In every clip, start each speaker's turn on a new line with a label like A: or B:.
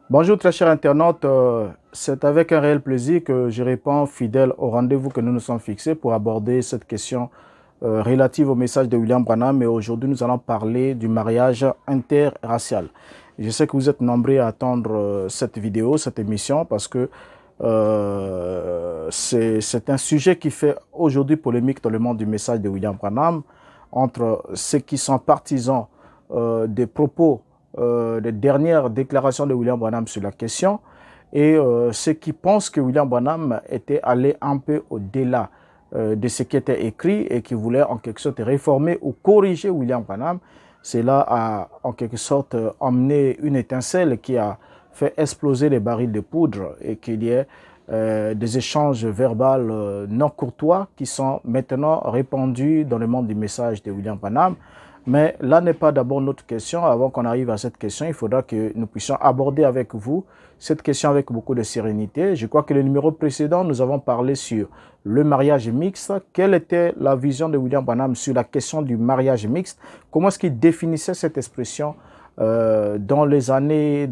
A: Bonjour très chers internautes, c'est avec un réel plaisir que je réponds fidèle au rendez-vous que nous nous sommes fixés pour aborder cette question relative au message de William Branham. Et aujourd'hui, nous allons parler du mariage interracial. Je sais que vous êtes nombreux à attendre cette vidéo, cette émission, parce que c'est un sujet qui fait aujourd'hui polémique dans le monde du message de William Branham entre ceux qui sont partisans des propos des dernières déclarations de William Branham sur la question et ceux qui pensent que William Branham était allé un peu au-delà de ce qui était écrit et qui voulait en quelque sorte réformer ou corriger William Branham. Cela a en quelque sorte emmené une étincelle qui a fait exploser les barils de poudre et qu'il y ait des échanges verbaux non courtois qui sont maintenant répandus dans le monde du message de William Branham. Mais là n'est pas d'abord notre question. Avant qu'on arrive à cette question, il faudra que nous puissions aborder avec vous cette question avec beaucoup de sérénité. Je crois que le numéro précédent, nous avons parlé sur le mariage mixte. Quelle était la vision de William Branham sur la question du mariage mixte? Comment est-ce qu'il définissait cette expression dans les années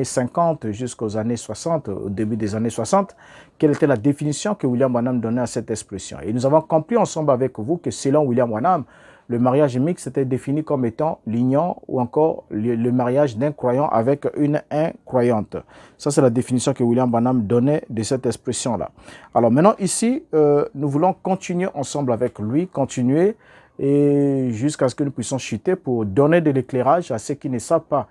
A: 50 jusqu'aux années 60, au début des années 60? Quelle était la définition que William Branham donnait à cette expression? Et nous avons compris ensemble avec vous que selon William Branham, le mariage mixte était défini comme étant l'union ou encore le mariage d'un croyant avec une incroyante. Ça, c'est la définition que William Branham donnait de cette expression-là. Alors maintenant, ici, nous voulons continuer ensemble avec lui, continuer et jusqu'à ce que nous puissions chuter pour donner de l'éclairage à ceux qui ne savent pas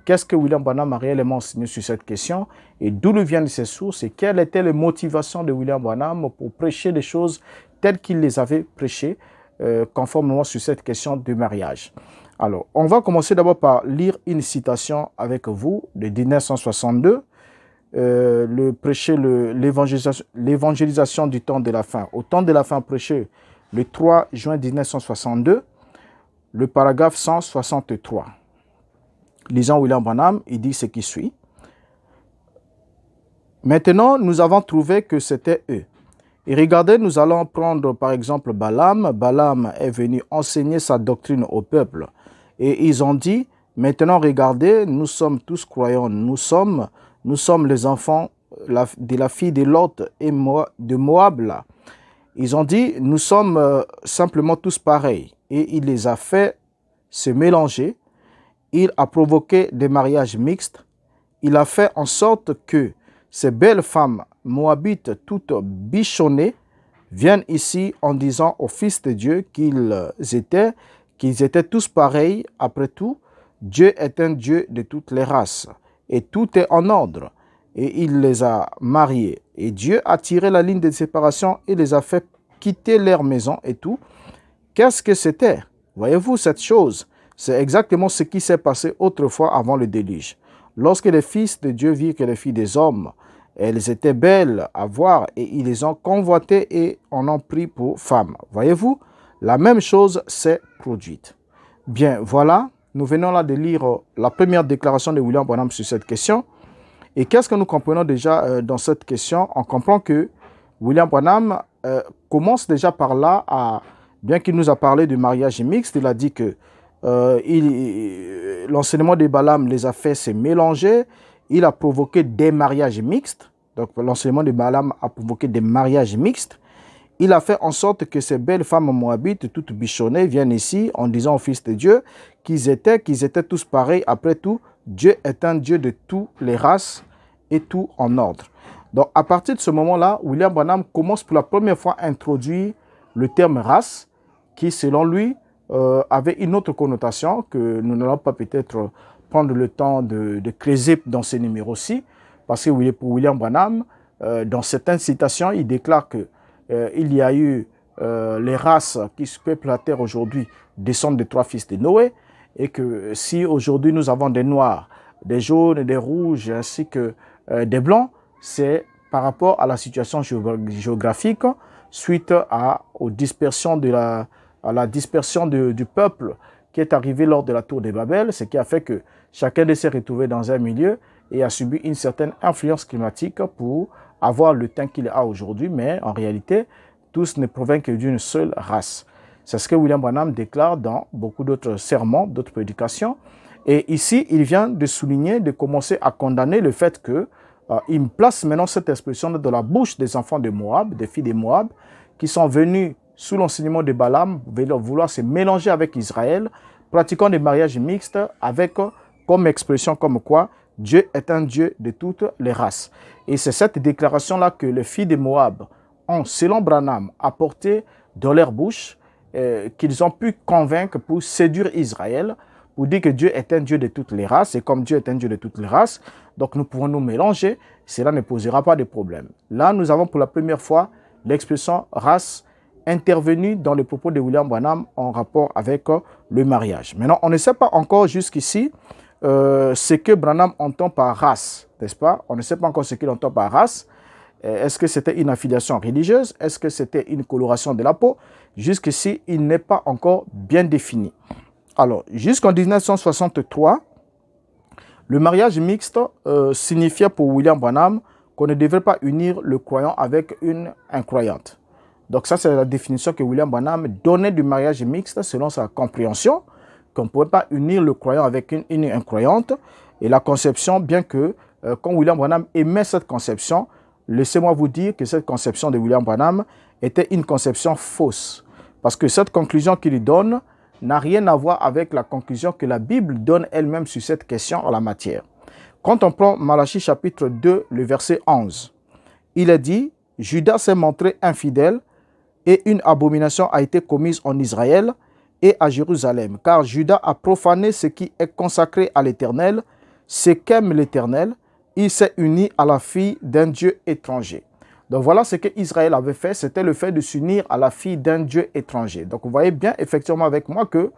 A: qu'est-ce que William Branham a réellement enseigné sur cette question et d'où lui viennent ces sources et quelles étaient les motivations de William Branham pour prêcher des choses telles qu'il les avait prêchées conformément sur cette question du mariage. Alors, on va commencer d'abord par lire une citation avec vous de 1962, le prêcher l'évangélisation du temps de la fin. Au temps de la fin, prêché le 3 juin 1962, le paragraphe 163. Lisant William Branham, il dit ce qui suit. Maintenant, nous avons trouvé que c'était eux. Et regardez, nous allons prendre par exemple Balaam. Balaam est venu enseigner sa doctrine au peuple. Et ils ont dit, maintenant regardez, nous sommes tous croyants, nous sommes les enfants de la fille de Lot et de Moab là. Ils ont dit, nous sommes simplement tous pareils. Et il les a fait se mélanger. Il a provoqué des mariages mixtes. Il a fait en sorte que ces belles femmes moabites toutes bichonnées viennent ici en disant aux fils de Dieu qu'ils étaient tous pareils. Après tout, Dieu est un Dieu de toutes les races et tout est en ordre. Et il les a mariés. Et Dieu a tiré la ligne de séparation et les a fait quitter leur maison et tout. Qu'est-ce que c'était? Voyez-vous cette chose? C'est exactement ce qui s'est passé autrefois avant le déluge. Lorsque les fils de Dieu virent que les filles des hommes, elles étaient belles à voir et ils les ont convoitées et en ont pris pour femmes. Voyez-vous, la même chose s'est produite. Bien, voilà, nous venons là de lire la première déclaration de William Branham sur cette question. Et qu'est-ce que nous comprenons déjà dans cette question? On comprend que William Branham commence déjà par là, bien qu'il nous a parlé du mariage mixte, il a dit que l'enseignement de Balaam les a fait se mélanger, il a provoqué des mariages mixtes, donc l'enseignement de Balaam a provoqué des mariages mixtes, il a fait en sorte que ces belles femmes moabites, toutes bichonnées, viennent ici en disant aux fils de Dieu qu'ils étaient tous pareils. Après tout, Dieu est un Dieu de toutes les races et tout en ordre. Donc à partir de ce moment-là, William Branham commence pour la première fois à introduire le terme race qui, selon lui, avait une autre connotation que nous n'allons pas peut-être prendre le temps de creuser dans ce numéro-ci, parce que pour William Branham, dans certaines citations, il déclare que il y a eu les races qui peuplent la terre aujourd'hui descendent des trois fils de Noé, et que si aujourd'hui nous avons des noirs, des jaunes, des rouges, ainsi que des blancs, c'est par rapport à la situation géographique suite aux dispersions à la dispersion du peuple qui est arrivé lors de la tour de Babel, ce qui a fait que chacun de s'est retrouvé dans un milieu et a subi une certaine influence climatique pour avoir le teint qu'il a aujourd'hui, mais en réalité, tous ne proviennent que d'une seule race. C'est ce que William Branham déclare dans beaucoup d'autres sermons, d'autres prédications. Et ici, il vient de souligner, de commencer à condamner le fait que il place maintenant cette expression dans la bouche des enfants de Moab, des filles de Moab, qui sont venus sous l'enseignement de Balaam, vouloir se mélanger avec Israël, pratiquant des mariages mixtes avec comme expression comme quoi Dieu est un Dieu de toutes les races. Et c'est cette déclaration-là que les filles de Moab ont, selon Branham, apporté dans leur bouche, qu'ils ont pu convaincre pour séduire Israël, pour dire que Dieu est un Dieu de toutes les races, et comme Dieu est un Dieu de toutes les races, donc nous pouvons nous mélanger, cela ne posera pas de problème. Là, nous avons pour la première fois l'expression race intervenue dans les propos de William Branham en rapport avec le mariage. Maintenant, on ne sait pas encore jusqu'ici ce que Branham entend par race, n'est-ce pas? On ne sait pas encore ce qu'il entend par race. Est-ce que c'était une affiliation religieuse? Est-ce que c'était une coloration de la peau? Jusqu'ici, il n'est pas encore bien défini. Alors, jusqu'en 1963, le mariage mixte signifiait pour William Branham qu'on ne devrait pas unir le croyant avec une incroyante. Donc ça, c'est la définition que William Branham donnait du mariage mixte selon sa compréhension, qu'on ne pouvait pas unir le croyant avec une incroyante. Et la conception, bien que quand William Branham émet cette conception, laissez-moi vous dire que cette conception de William Branham était une conception fausse. Parce que cette conclusion qu'il donne n'a rien à voir avec la conclusion que la Bible donne elle-même sur cette question en la matière. Quand on prend Malachie chapitre 2, le verset 11, il est dit « Judas s'est montré infidèle et une abomination a été commise en Israël et à Jérusalem, car Judas a profané ce qui est consacré à l'Éternel, ce qu'aime l'Éternel, il s'est uni à la fille d'un Dieu étranger. » Donc voilà ce que Israël avait fait, c'était le fait de s'unir à la fille d'un Dieu étranger. Donc vous voyez bien effectivement avec moi que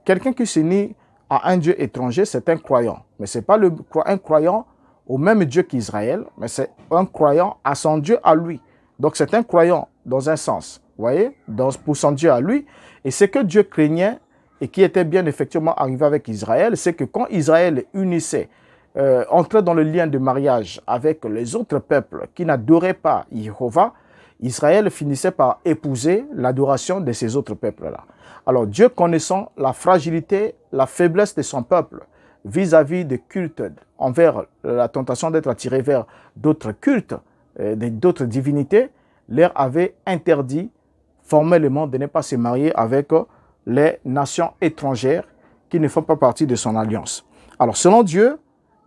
A: quelqu'un qui s'unit à un Dieu étranger, c'est un croyant. Mais ce n'est pas un croyant au même Dieu qu'Israël, mais c'est un croyant à son Dieu à lui. Donc c'est un croyant dans un sens, vous voyez, pour son Dieu à lui. Et ce que Dieu craignait et qui était bien effectivement arrivé avec Israël, c'est que quand Israël unissait, entrait dans le lien de mariage avec les autres peuples qui n'adoraient pas Jéhovah, Israël finissait par épouser l'adoration de ces autres peuples-là. Alors Dieu, connaissant la fragilité, la faiblesse de son peuple vis-à-vis des cultes, envers la tentation d'être attiré vers d'autres cultes, d'autres divinités, leur avait interdit formellement de ne pas se marier avec les nations étrangères qui ne font pas partie de son alliance. Alors selon Dieu,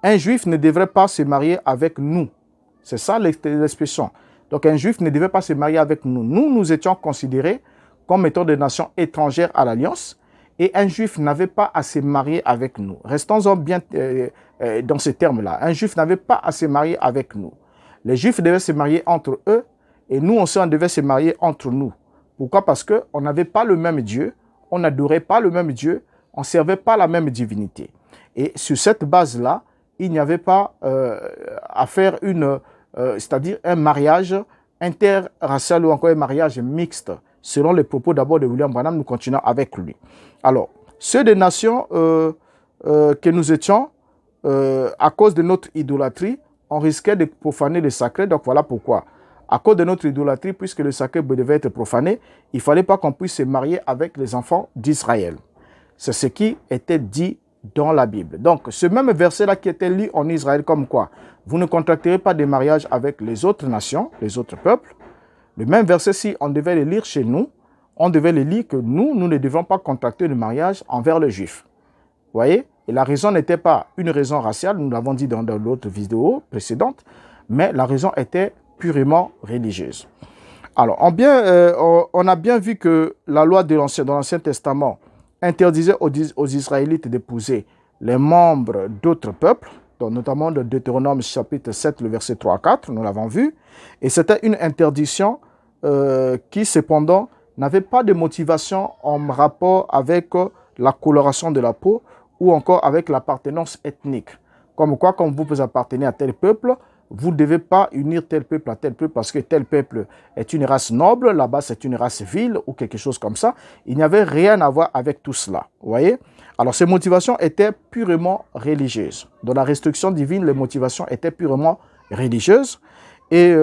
A: un juif ne devrait pas se marier avec nous. C'est ça l'expression. Donc un juif ne devait pas se marier avec nous. Nous étions considérés comme étant des nations étrangères à l'alliance et un juif n'avait pas à se marier avec nous. Restons-en bien dans ces termes-là. Un juif n'avait pas à se marier avec nous. Les juifs devaient se marier entre eux et nous aussi on devait se marier entre nous. Pourquoi? Parce qu'on n'avait pas le même Dieu, on n'adorait pas le même Dieu, on ne servait pas la même divinité. Et sur cette base-là, il n'y avait pas à faire c'est-à-dire un mariage interracial ou encore un mariage mixte, selon les propos d'abord de William Branham. Nous continuons avec lui. Alors, ceux des nations que nous étions, à cause de notre idolâtrie, on risquait de profaner le sacré. Donc voilà pourquoi. À cause de notre idolâtrie, puisque le sacré devait être profané, il ne fallait pas qu'on puisse se marier avec les enfants d'Israël. C'est ce qui était dit dans la Bible. Donc, ce même verset-là qui était lu en Israël comme quoi vous ne contracterez pas de mariage avec les autres nations, les autres peuples. Le même verset, si on devait le lire chez nous, on devait le lire que nous ne devons pas contracter de mariage envers les Juifs. Vous voyez? Et la raison n'était pas une raison raciale, nous l'avons dit dans l'autre vidéo précédente, mais la raison était purement religieuse. Alors, on a bien vu que la loi dans l'Ancien Testament interdisait aux Israélites d'épouser les membres d'autres peuples, notamment de Deutéronome chapitre 7, le verset 3 à 4, nous l'avons vu. Et c'était une interdiction qui, cependant, n'avait pas de motivation en rapport avec la coloration de la peau ou encore avec l'appartenance ethnique. Comme quoi, quand vous appartenez à tel peuple, vous ne devez pas unir tel peuple à tel peuple parce que tel peuple est une race noble, là-bas c'est une race vile ou quelque chose comme ça. Il n'y avait rien à voir avec tout cela. Vous voyez? Alors ces motivations étaient purement religieuses. Dans la restriction divine, les motivations étaient purement religieuses. Et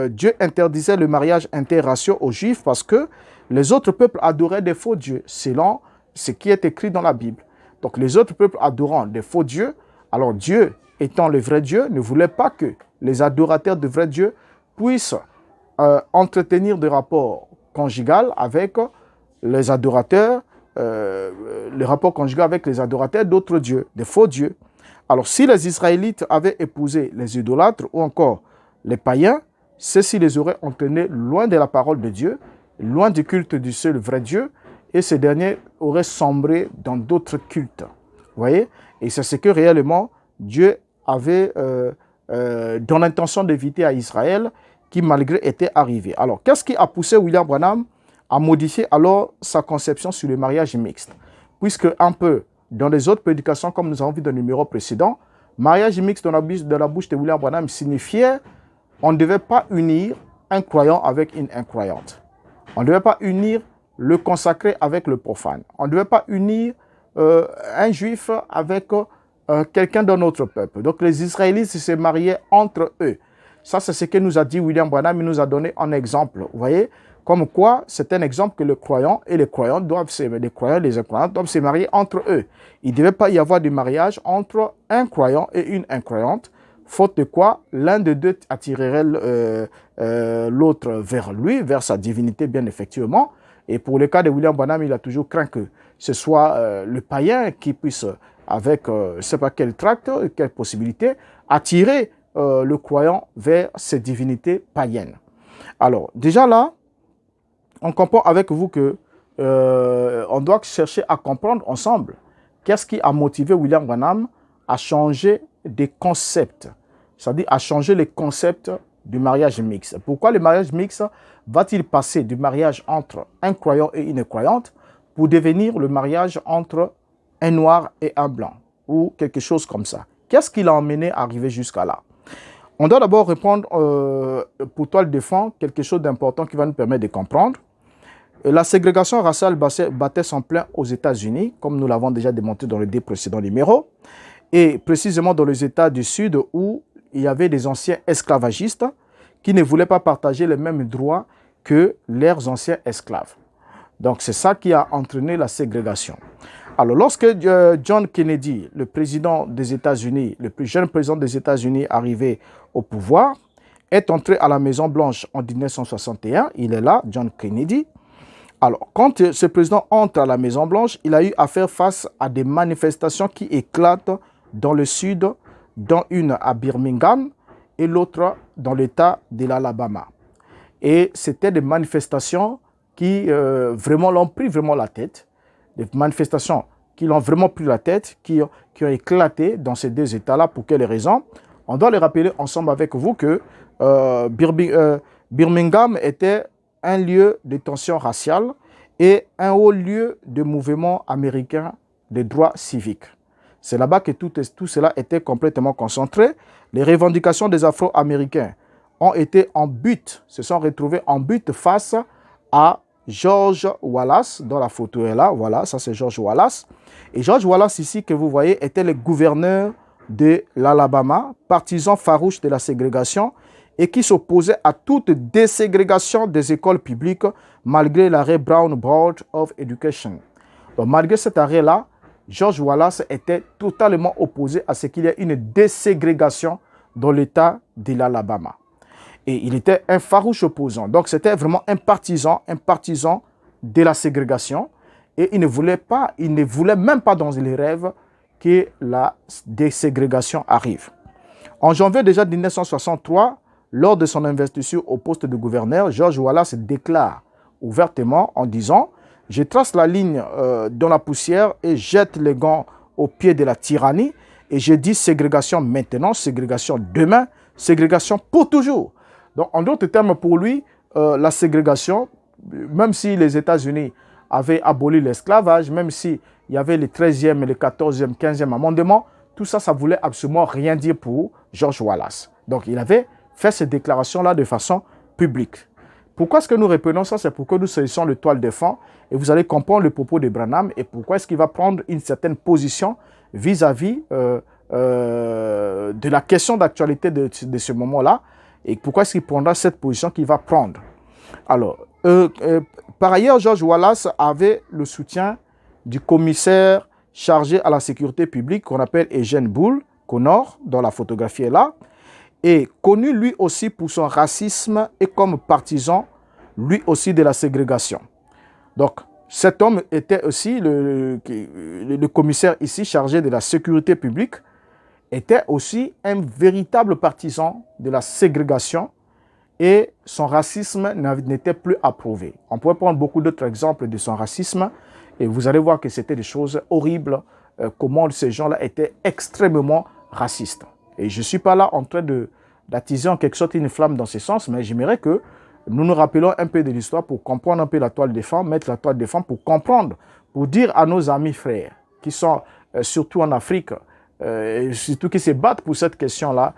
A: Dieu interdisait le mariage interracial aux Juifs parce que les autres peuples adoraient des faux dieux, selon ce qui est écrit dans la Bible. Donc les autres peuples adorant des faux dieux, alors Dieu étant le vrai Dieu, ne voulait pas que les adorateurs de vrai Dieu puissent entretenir des rapports conjugaux avec les adorateurs, les rapports conjugaux avec les adorateurs d'autres dieux, des faux dieux. Alors si les Israélites avaient épousé les idolâtres ou encore les païens, ceux-ci les auraient entraînés loin de la parole de Dieu, loin du culte du seul vrai Dieu, et ces derniers auraient sombré dans d'autres cultes. Vous voyez? Et c'est ce que réellement Dieu avait dans l'intention d'éviter à Israël, qui malgré était arrivé. Alors, qu'est-ce qui a poussé William Branham à modifier alors sa conception sur le mariage mixte? Puisque un peu dans les autres prédications, comme nous avons vu dans le numéro précédent, mariage mixte dans la bouche de William Branham signifiait on ne devait pas unir un croyant avec une incroyante. On ne devait pas unir le consacré avec le profane. On ne devait pas unir un juif avec quelqu'un d'un autre peuple. Donc les Israélites se mariaient entre eux. Ça, c'est ce que nous a dit William Branham. Il nous a donné un exemple. Vous voyez, comme quoi c'est un exemple que le croyant et les croyants doivent les croyants et les incroyants doivent se marier entre eux. Il ne devait pas y avoir de mariage entre un croyant et une incroyante, faute de quoi l'un de deux attirerait l'autre vers lui, vers sa divinité bien effectivement. Et pour le cas de William Branham, il a toujours craint que ce soit le païen qui puisse, avec je ne sais pas quel tract, quelle possibilité, attirer le croyant vers ses divinités païennes. Alors, déjà là, on comprend avec vous que on doit chercher à comprendre ensemble qu'est-ce qui a motivé William Branham à changer des concepts, c'est-à-dire à changer les concepts du mariage mixte. Pourquoi le mariage mixte va-t-il passer du mariage entre un croyant et une croyante pour devenir le mariage entre un noir et un blanc ou quelque chose comme ça? Qu'est-ce qui l'a emmené à arriver jusqu'à là? On doit d'abord répondre pour toile de fond quelque chose d'important qui va nous permettre de comprendre. La ségrégation raciale battait son plein aux États-Unis, comme nous l'avons déjà démontré dans les deux précédents numéros, et précisément dans les États du Sud où il y avait des anciens esclavagistes qui ne voulaient pas partager les mêmes droits que leurs anciens esclaves. Donc c'est ça qui a entraîné la ségrégation. Alors lorsque John Kennedy, le président des États-Unis, le plus jeune président des États-Unis arrivé au pouvoir, est entré à la Maison-Blanche en 1961, il est là, John Kennedy. Alors, quand ce président entre à la Maison-Blanche, il a eu à faire face à des manifestations qui éclatent dans le Sud, dont une à Birmingham et l'autre dans l'État de l'Alabama. Et c'était des manifestations qui vraiment l'ont pris vraiment la tête, des manifestations qui l'ont vraiment pris la tête, qui ont éclaté dans ces deux États-là. Pour quelles raisons? On doit les rappeler ensemble avec vous que Birmingham était un lieu de tension raciale et un haut lieu de mouvement américain des droits civiques. C'est là-bas que tout cela était complètement concentré. Les revendications des Afro-Américains ont été en but, se sont retrouvées en but face à George Wallace, dont la photo est là. Voilà, ça c'est George Wallace. Et George Wallace ici que vous voyez était le gouverneur de l'Alabama, partisan farouche de la ségrégation et qui s'opposait à toute déségrégation des écoles publiques malgré l'arrêt Brown Board of Education. Donc malgré cet arrêt-là, George Wallace était totalement opposé à ce qu'il y ait une déségrégation dans l'État de l'Alabama. Et il était un farouche opposant. Donc c'était vraiment un partisan de la ségrégation. Et il ne voulait même pas dans les rêves que la déségrégation arrive. En janvier déjà 1963, lors de son investiture au poste de gouverneur, George Wallace déclare ouvertement en disant « Je trace la ligne dans la poussière et jette les gants au pied de la tyrannie et je dis ségrégation maintenant, ségrégation demain, ségrégation pour toujours. » Donc en d'autres termes pour lui, la ségrégation, même si les États-Unis avaient aboli l'esclavage, même s'il y avait le 13e, le 14e, 15e amendement, tout ça, ça ne voulait absolument rien dire pour George Wallace. Donc il avait fait cette déclaration-là de façon publique. Pourquoi est-ce que nous reprenons ça? C'est pour que nous saisissons le toile de fond et vous allez comprendre le propos de Branham et pourquoi est-ce qu'il va prendre une certaine position vis-à-vis de la question d'actualité de ce moment-là et pourquoi est-ce qu'il prendra cette position qu'il va prendre. Alors, par ailleurs, George Wallace avait le soutien du commissaire chargé à la sécurité publique qu'on appelle Eugene Bull Connor, dont la photographie est là, et connu lui aussi pour son racisme et comme partisan, lui aussi de la ségrégation. Donc, cet homme était aussi le commissaire ici chargé de la sécurité publique, était aussi un véritable partisan de la ségrégation et son racisme n'était plus approuvé. On pourrait prendre beaucoup d'autres exemples de son racisme et vous allez voir que c'était des choses horribles, comment ces gens-là étaient extrêmement racistes. Et je ne suis pas là en train d'attiser en quelque sorte une flamme dans ce sens, mais j'aimerais que nous nous rappelons un peu de l'histoire pour comprendre un peu la toile des femmes, mettre la toile des femmes pour comprendre, pour dire à nos amis frères qui sont surtout en Afrique, surtout qui se battent pour cette question-là,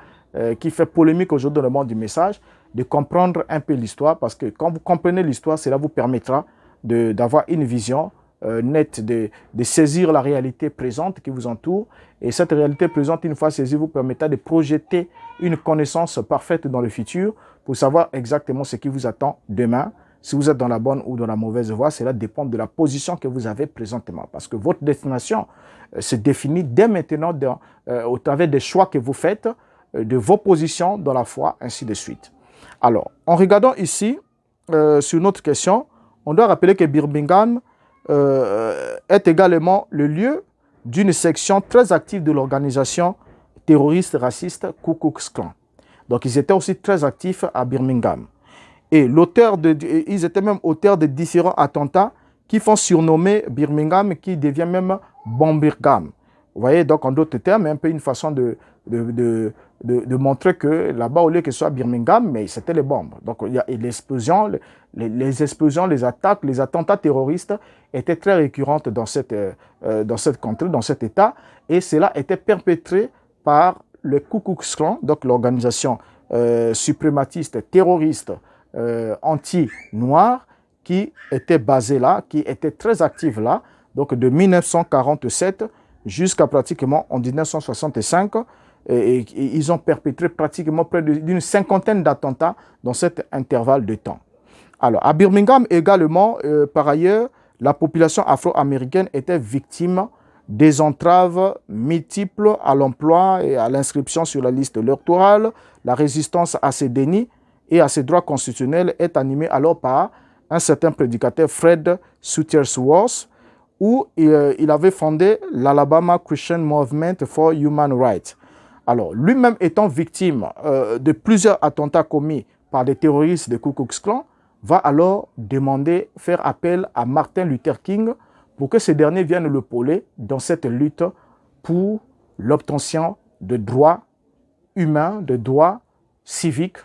A: qui fait polémique aujourd'hui dans le monde du message, de comprendre un peu l'histoire, parce que quand vous comprenez l'histoire, cela vous permettra d'avoir une vision nette, de saisir la réalité présente qui vous entoure. Et cette réalité présente, une fois saisie, vous permettra de projeter une connaissance parfaite dans le futur pour savoir exactement ce qui vous attend demain. Si vous êtes dans la bonne ou dans la mauvaise voie, cela dépend de la position que vous avez présentement. Parce que votre destination se définit dès maintenant au travers des choix que vous faites, de vos positions dans la foi, ainsi de suite. Alors, en regardant ici, sur notre question, on doit rappeler que Birmingham est également le lieu d'une section très active de l'organisation terroriste raciste Ku Klux Klan. Donc, ils étaient aussi très actifs à Birmingham. Et ils étaient même auteurs de différents attentats qui font surnommer Birmingham, qui devient même Bombirgham. Vous voyez, donc en d'autres termes, un peu une façon de montrer que là-bas, au lieu que ce soit Birmingham, mais c'était les bombes. Donc il y a l'explosion, les explosions, les attaques, les attentats terroristes étaient très récurrentes dans cette contrée, dans cet État, et cela était perpétré par le Ku Klux Klan, donc l'organisation suprématiste, terroriste, anti-noir, qui était basée là, qui était très active là, donc de 1947 jusqu'à pratiquement en 1965, et ils ont perpétré pratiquement près d'une cinquantaine d'attentats dans cet intervalle de temps. Alors, à Birmingham également, par ailleurs, la population afro-américaine était victime des entraves multiples à l'emploi et à l'inscription sur la liste électorale. La résistance à ces dénis et à ces droits constitutionnels est animée alors par un certain prédicateur, Fred Shuttlesworth, où il avait fondé l'Alabama Christian Movement for Human Rights. Alors, lui-même étant victime de plusieurs attentats commis par des terroristes de Ku Klux Klan, va alors faire appel à Martin Luther King pour que ce dernier vienne l'épauler dans cette lutte pour l'obtention de droits humains, de droits civiques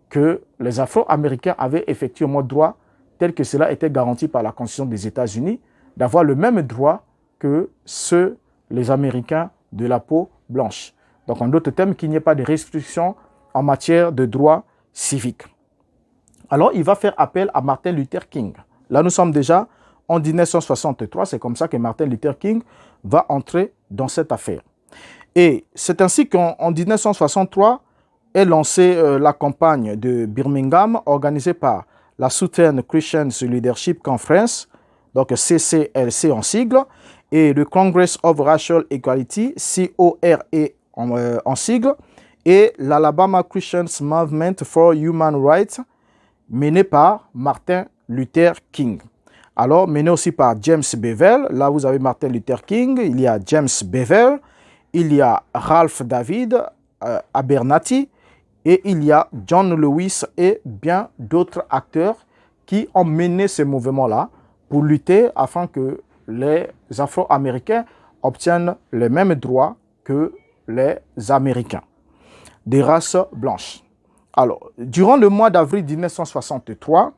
A: que les Afro-Américains avaient effectivement droit, tel que cela était garanti par la Constitution des États-Unis, d'avoir le même droit que les Américains de la peau blanche. Donc, en d'autres termes, qu'il n'y ait pas de restrictions en matière de droits civiques. Alors, il va faire appel à Martin Luther King. Là, nous sommes déjà en 1963. C'est comme ça que Martin Luther King va entrer dans cette affaire. Et c'est ainsi qu'en 1963 est lancée la campagne de Birmingham organisée par la Southern Christian Leadership Conference, donc CCLC en sigle, et le Congress of Racial Equality, CORE en sigle, et l'Alabama Christian Movement for Human Rights, mené par Martin Luther King. Alors, mené aussi par James Bevel. Là, vous avez Martin Luther King, il y a James Bevel, il y a Ralph David Abernathy, et il y a John Lewis et bien d'autres acteurs qui ont mené ce mouvement-là pour lutter afin que les Afro-Américains obtiennent les mêmes droits que les Américains des races blanches. Alors, durant le mois d'avril 1963,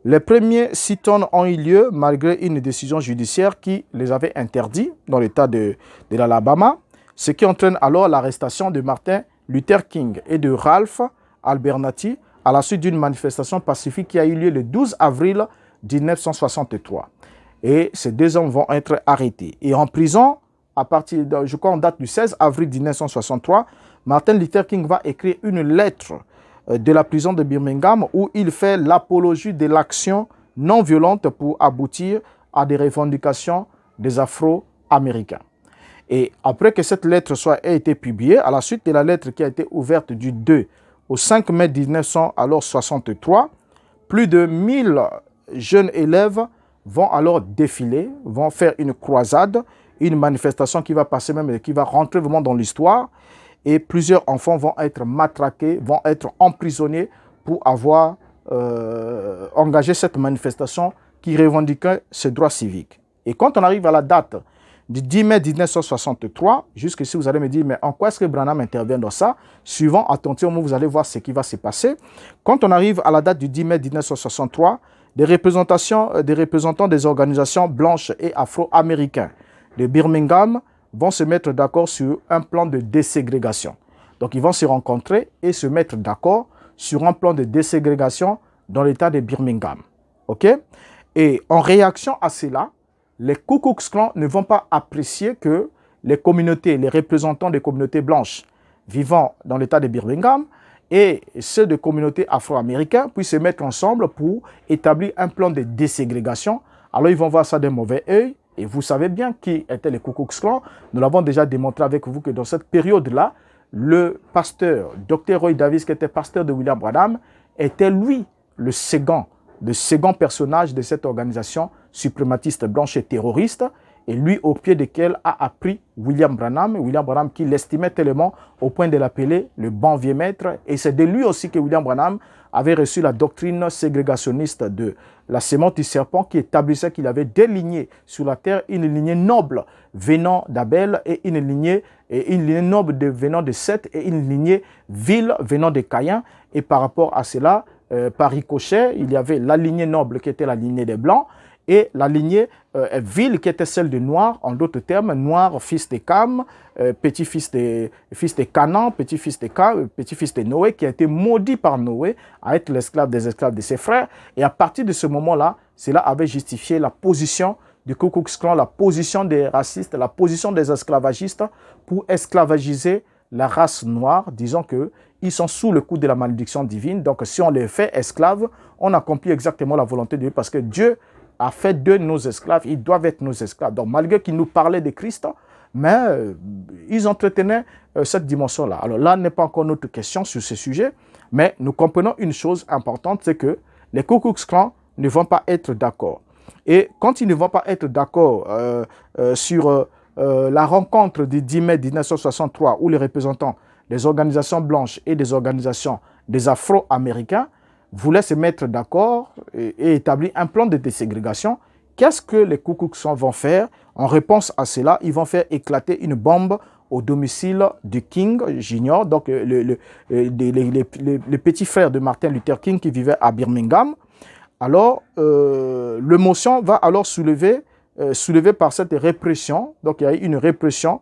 A: les premiers sit-ins ont eu lieu malgré une décision judiciaire qui les avait interdits dans l'État de l'Alabama, ce qui entraîne alors l'arrestation de Martin Luther King et de Ralph Abernathy à la suite d'une manifestation pacifique qui a eu lieu le 12 avril 1963. Et ces deux hommes vont être arrêtés. Et en prison, à partir de, je crois, en date du 16 avril 1963, Martin Luther King va écrire une lettre de la prison de Birmingham où il fait l'apologie de l'action non violente pour aboutir à des revendications des Afro afro-américains. Et après que cette lettre ait été publiée, à la suite de la lettre qui a été ouverte du 2 au 5 mai 1963, plus de 1000 jeunes élèves vont alors défiler, vont faire une croisade, une manifestation qui va passer même, qui va rentrer vraiment dans l'histoire. Et plusieurs enfants vont être matraqués, vont être emprisonnés pour avoir engagé cette manifestation qui revendiquait ses droits civiques. Et quand on arrive à la date du 10 mai 1963, jusqu'ici vous allez me dire, mais en quoi est-ce que Branham intervient dans ça? Suivant, attentivement, vous allez voir ce qui va se passer. Quand on arrive à la date du 10 mai 1963, des représentants des organisations blanches et afro-américains de Birmingham vont se mettre d'accord sur un plan de déségrégation. Donc, ils vont se rencontrer et se mettre d'accord sur un plan de déségrégation dans l'État de Birmingham. OK? Et en réaction à cela, les Ku Klux Klan ne vont pas apprécier que les communautés, les représentants des communautés blanches vivant dans l'État de Birmingham et ceux de communautés afro-américaines puissent se mettre ensemble pour établir un plan de déségrégation. Alors, ils vont voir ça d'un mauvais œil. Et vous savez bien qui étaient les Ku Klux Klan. Nous l'avons déjà démontré avec vous que dans cette période-là, le pasteur, Dr. Roy Davis, qui était pasteur de William Branham, était lui le second personnage de cette organisation suprématiste blanche et terroriste, et lui au pied desquels a appris William Branham qui l'estimait tellement au point de l'appeler le bon vieux maître, et c'est de lui aussi que William Branham avait reçu la doctrine ségrégationniste de la sémence du serpent qui établissait qu'il avait deux lignées sur la terre, une lignée noble venant d'Abel et une lignée noble venant de Seth et une lignée vile venant de Caïn. Et par rapport à cela, par ricochet, il y avait la lignée noble qui était la lignée des Blancs et la lignée vile qui était celle des Noirs, en d'autres termes, Noir, fils de Cam, petit-fils de Canaan, petit-fils de Noé, qui a été maudit par Noé à être l'esclave des esclaves de ses frères. Et à partir de ce moment-là, cela avait justifié la position du Ku Klux Klan, la position des racistes, la position des esclavagistes pour esclavagiser la race noire, disant qu'ils sont sous le coup de la malédiction divine. Donc, si on les fait esclaves, on accomplit exactement la volonté de Dieu parce que Dieu a fait de nos esclaves, ils doivent être nos esclaves. Donc, malgré qu'ils nous parlaient de Christ, mais ils entretenaient cette dimension-là. Alors là, n'est pas encore notre question sur ce sujet, mais nous comprenons une chose importante, c'est que les Ku Klux Klan ne vont pas être d'accord. Et quand ils ne vont pas être d'accord sur la rencontre du 10 mai 1963 où les représentants des organisations blanches et des organisations des Afro-Américains voulaient se mettre d'accord et établir un plan de déségrégation, qu'est-ce que les Ku Klux Klan vont faire? En réponse à cela, ils vont faire éclater une bombe au domicile du King Jr., donc les petits frères de Martin Luther King qui vivaient à Birmingham. Alors, l'émotion va alors soulever par cette répression. Donc, il y a eu une répression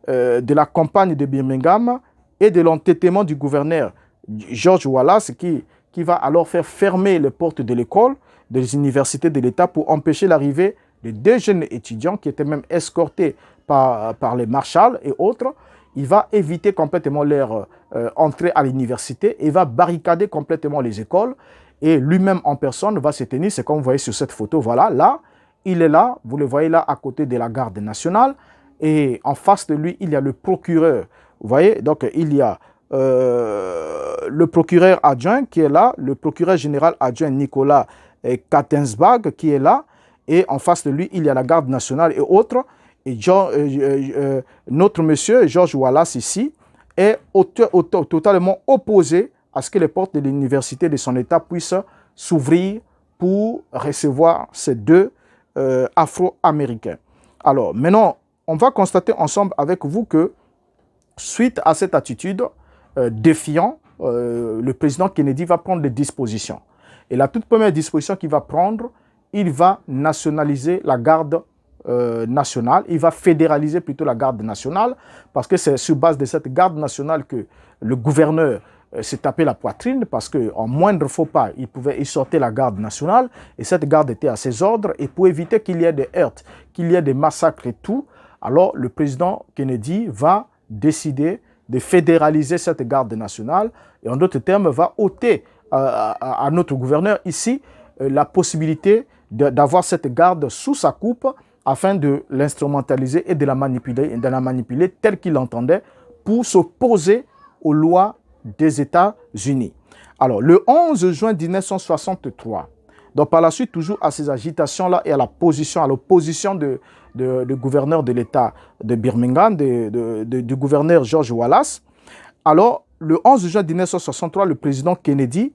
A: de la campagne de Birmingham et de l'entêtement du gouverneur George Wallace qui va alors faire fermer les portes de l'école, des universités de l'État pour empêcher l'arrivée de deux jeunes étudiants qui étaient même escortés par les marshals et autres. Il va éviter complètement leur entrée à l'université et va barricader complètement les écoles. Et lui-même en personne va se tenir, c'est comme vous voyez sur cette photo, voilà, là, il est là, vous le voyez là à côté de la garde nationale. Et en face de lui, il y a le procureur. Vous voyez, donc il y a le procureur adjoint qui est là, le procureur général adjoint Nicolas Kattensbach qui est là, et en face de lui, il y a la garde nationale et autres. Et notre monsieur, George Wallace ici, est totalement opposé à ce que les portes de l'université de son État puissent s'ouvrir pour recevoir ces deux Afro-Américains. Alors, maintenant, on va constater ensemble avec vous que, suite à cette attitude défiant, le président Kennedy va prendre des dispositions. Et la toute première disposition qu'il va prendre, il va nationaliser la garde nationale, il va fédéraliser plutôt la garde nationale, parce que c'est sur base de cette garde nationale que le gouverneur s'est tapé la poitrine, parce qu'en moindre faux pas, il sortait la garde nationale, et cette garde était à ses ordres, et pour éviter qu'il y ait des heurts, qu'il y ait des massacres et tout, alors le président Kennedy va décider de fédéraliser cette garde nationale, et en d'autres termes, va ôter à notre gouverneur ici la possibilité d'avoir cette garde sous sa coupe, afin de l'instrumentaliser et de la manipuler telle qu'il l'entendait pour s'opposer aux lois des États-Unis. Alors, le 11 juin 1963, donc par la suite, toujours à ces agitations-là et à l'opposition du gouverneur de l'État de Birmingham, du gouverneur George Wallace, alors, le 11 juin 1963, le président Kennedy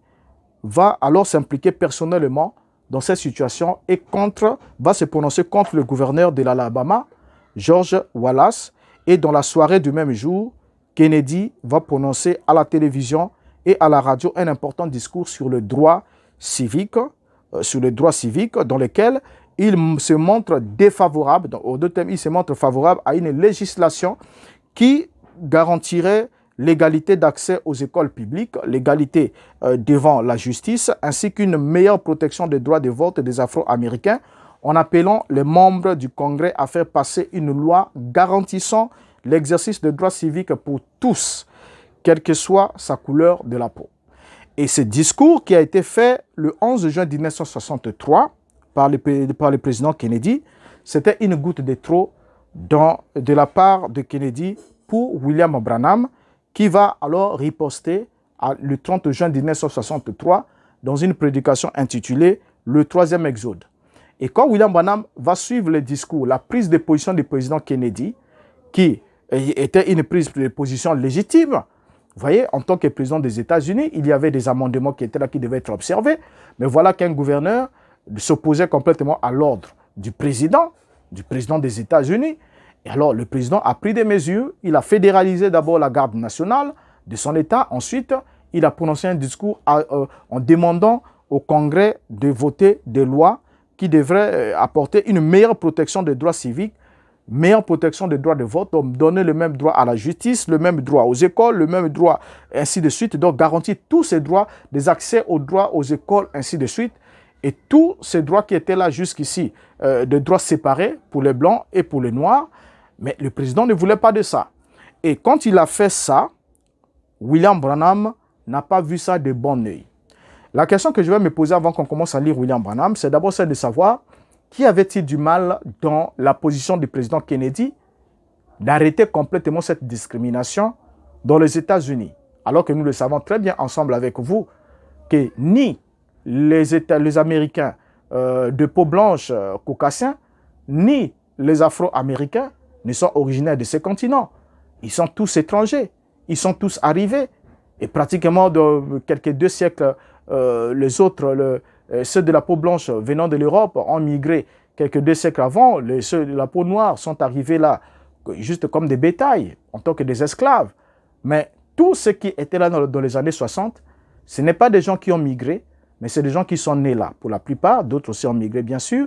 A: va alors s'impliquer personnellement dans cette situation et va se prononcer contre le gouverneur de l'Alabama, George Wallace. Et dans la soirée du même jour, Kennedy va prononcer à la télévision et à la radio un important discours sur le droit civique, dans lequel il se montre défavorable, en deux termes, il se montre favorable à une législation qui garantirait l'égalité d'accès aux écoles publiques, l'égalité devant la justice, ainsi qu'une meilleure protection des droits de vote des Afro-Américains, en appelant les membres du Congrès à faire passer une loi garantissant l'exercice de droits civiques pour tous, quelle que soit sa couleur de la peau. Et ce discours qui a été fait le 11 juin 1963 par le président Kennedy, c'était une goutte de trop de la part de Kennedy pour William Branham, qui va alors riposter le 30 juin 1963 dans une prédication intitulée « Le troisième exode ». Et quand William Branham va suivre le discours, la prise de position du président Kennedy, qui était une prise de position légitime, vous voyez, en tant que président des États-Unis, il y avait des amendements qui étaient là, qui devaient être observés, mais voilà qu'un gouverneur s'opposait complètement à l'ordre du président des États-Unis. Et alors, le président a pris des mesures. Il a fédéralisé d'abord la garde nationale de son État. Ensuite, il a prononcé un discours en demandant au Congrès de voter des lois qui devraient apporter une meilleure protection des droits civiques, meilleure protection des droits de vote, donc donner le même droit à la justice, le même droit aux écoles, le même droit, ainsi de suite. Donc, garantir tous ces droits, des accès aux droits aux écoles, ainsi de suite. Et tous ces droits qui étaient là jusqu'ici, des droits séparés pour les Blancs et pour les Noirs. Mais le président ne voulait pas de ça. Et quand il a fait ça, William Branham n'a pas vu ça de bon œil. La question que je vais me poser avant qu'on commence à lire William Branham, c'est d'abord celle de savoir qui avait-il du mal dans la position du président Kennedy d'arrêter complètement cette discrimination dans les États-Unis. Alors que nous le savons très bien ensemble avec vous que ni les Américains de peau blanche caucasiens, ni les Afro-Américains ne sont originaires de ces continents. Ils sont tous étrangers. Ils sont tous arrivés. Et pratiquement de quelques 2 siècles, les autres, ceux de la peau blanche venant de l'Europe ont migré quelques 2 siècles avant. Ceux de la peau noire sont arrivés là juste comme des bétails, en tant que des esclaves. Mais tous ceux qui étaient là dans les années 60, ce n'est pas des gens qui ont migré, mais c'est des gens qui sont nés là. Pour la plupart, d'autres aussi ont migré bien sûr.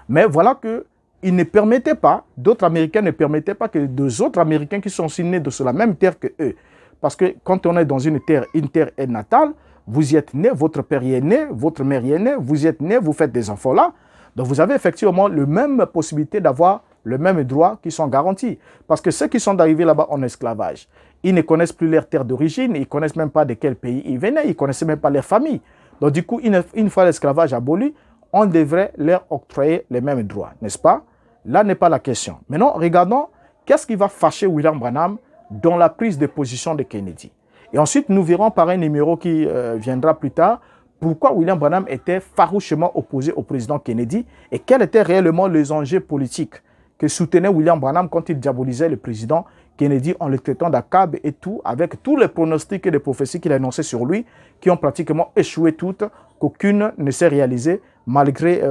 A: Mais voilà que ils ne permettaient pas, d'autres Américains ne permettaient pas que deux autres Américains qui sont aussi nés sur la même terre que eux. Parce que quand on est dans une terre est natale, vous y êtes né, votre père y est né, votre mère y est née, vous y êtes né, vous faites des enfants là. Donc vous avez effectivement la même possibilité d'avoir le même droit qui sont garantis. Parce que ceux qui sont arrivés là-bas en esclavage, ils ne connaissent plus leur terre d'origine, ils ne connaissent même pas de quel pays ils venaient, ils ne connaissaient même pas leur famille. Donc du coup, une fois l'esclavage aboli, on devrait leur octroyer les mêmes droits, n'est-ce pas? Là n'est pas la question. Maintenant, regardons qu'est-ce qui va fâcher William Branham dans la prise de position de Kennedy. Et ensuite, nous verrons par un numéro qui viendra plus tard pourquoi William Branham était farouchement opposé au président Kennedy et quels étaient réellement les enjeux politiques que soutenait William Branham quand il diabolisait le président Kennedy en le traitant d'accable et tout, avec tous les pronostics et les prophéties qu'il a énoncés sur lui, qui ont pratiquement échoué toutes, qu'aucune ne s'est réalisée malgré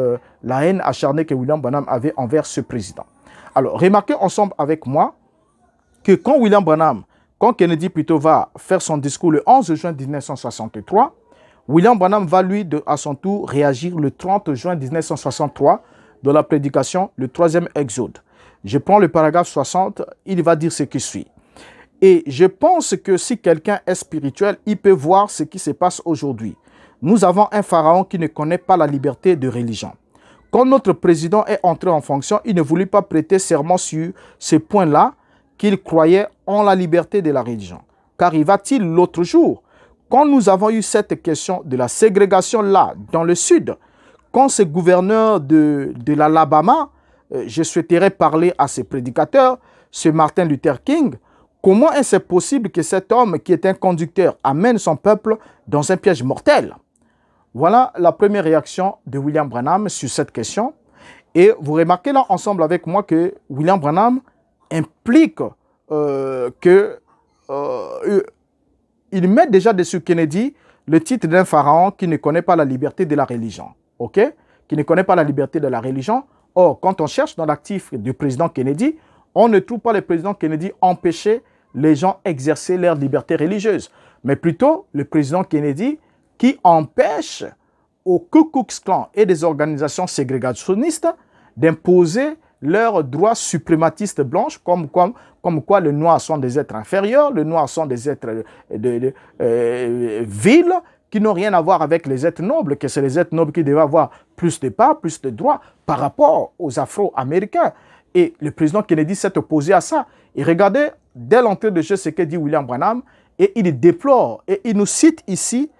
A: la haine acharnée que William Branham avait envers ce président. Alors, remarquez ensemble avec moi que quand Kennedy plutôt va faire son discours le 11 juin 1963, William Branham va lui, à son tour, réagir le 30 juin 1963 dans la prédication, le troisième exode. Je prends le paragraphe 60, il va dire ce qui suit. Et je pense que si quelqu'un est spirituel, il peut voir ce qui se passe aujourd'hui. Nous avons un pharaon qui ne connaît pas la liberté de religion. Quand notre président est entré en fonction, il ne voulut pas prêter serment sur ce point-là qu'il croyait en la liberté de la religion. Qu'arriva-t-il l'autre jour, quand nous avons eu cette question de la ségrégation là, dans le sud, quand ce gouverneur de l'Alabama je souhaiterais parler à ces prédicateurs, ce Martin Luther King. Comment est-ce possible que cet homme qui est un conducteur amène son peuple dans un piège mortel? Voilà la première réaction de William Branham sur cette question. Et vous remarquez là ensemble avec moi que William Branham implique il met déjà dessus Kennedy le titre d'un pharaon qui ne connaît pas la liberté de la religion. OK? Qui ne connaît pas la liberté de la religion. Or, quand on cherche dans l'actif du président Kennedy, on ne trouve pas le président Kennedy empêcher les gens d'exercer leur liberté religieuse, mais plutôt le président Kennedy qui empêche au Ku Klux Klan et des organisations ségrégationnistes d'imposer leurs droits suprématistes blanches, comme quoi les Noirs sont des êtres inférieurs, les Noirs sont des êtres vils, qui n'ont rien à voir avec les êtres nobles, que c'est les êtres nobles qui devaient avoir plus de parts, plus de droits par rapport aux Afro-Américains. Et le président Kennedy s'est opposé à ça. Et regardez, dès l'entrée de jeu, ce que dit William Branham, et il déplore, et il nous cite ici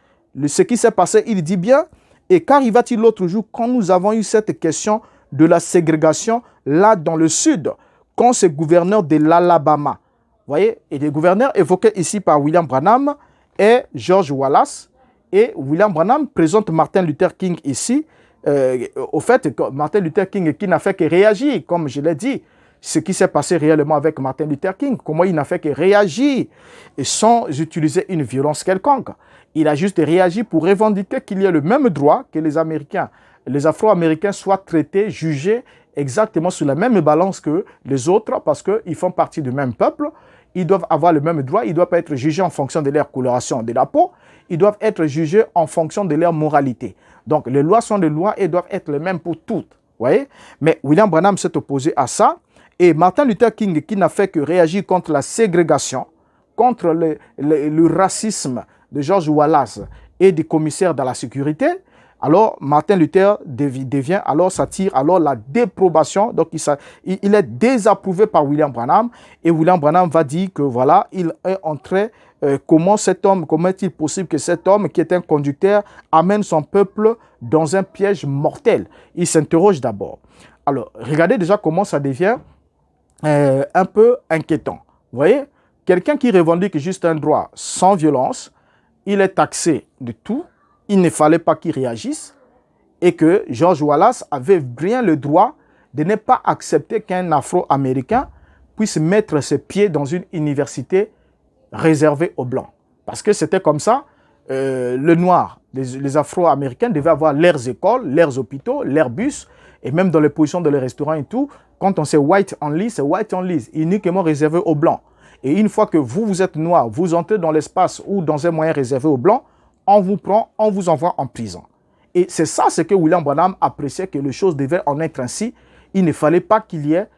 A: ce qui s'est passé. Il dit bien, et qu'arriva-t-il l'autre jour quand nous avons eu cette question de la ségrégation là dans le sud, quand ce gouverneur de l'Alabama, voyez, et les gouverneurs évoqués ici par William Branham est George Wallace, et William Branham présente Martin Luther King ici, au fait, Martin Luther King qui n'a fait que réagir, comme je l'ai dit, ce qui s'est passé réellement avec Martin Luther King, comment il n'a fait que réagir et sans utiliser une violence quelconque. Il a juste réagi pour revendiquer qu'il y ait le même droit que les Américains, les Afro-Américains soient traités, jugés exactement sur la même balance que les autres parce qu'ils font partie du même peuple. Ils doivent avoir le même droit, ils ne doivent pas être jugés en fonction de leur coloration de la peau, ils doivent être jugés en fonction de leur moralité. Donc les lois sont des lois et doivent être les mêmes pour toutes. Voyez? Mais William Branham s'est opposé à ça. Et Martin Luther King, qui n'a fait que réagir contre la ségrégation, contre le racisme de George Wallace et des commissaires de la sécurité, alors Martin Luther devient, alors ça tire alors la déprobation, donc il est désapprouvé par William Branham, et William Branham va dire que voilà, il est entré, comment est-il possible que cet homme qui est un conducteur amène son peuple dans un piège mortel? Il s'interroge d'abord. Alors, regardez déjà comment ça devient un peu inquiétant. Vous voyez, quelqu'un qui revendique juste un droit sans violence, il est taxé de tout, il ne fallait pas qu'il réagisse, et que George Wallace avait bien le droit de ne pas accepter qu'un Afro-Américain puisse mettre ses pieds dans une université réservée aux Blancs. Parce que c'était comme ça, le noir, les Afro-Américains devaient avoir leurs écoles, leurs hôpitaux, leurs bus, et même dans les positions de les restaurants et tout, quand on sait white only, c'est white only, uniquement réservé aux Blancs. Et une fois que vous êtes noir, vous entrez dans l'espace ou dans un moyen réservé aux Blancs, on vous prend, on vous envoie en prison. Et c'est ça ce que William Branham appréciait, que les choses devaient en être ainsi. Il ne fallait pas qu'il y ait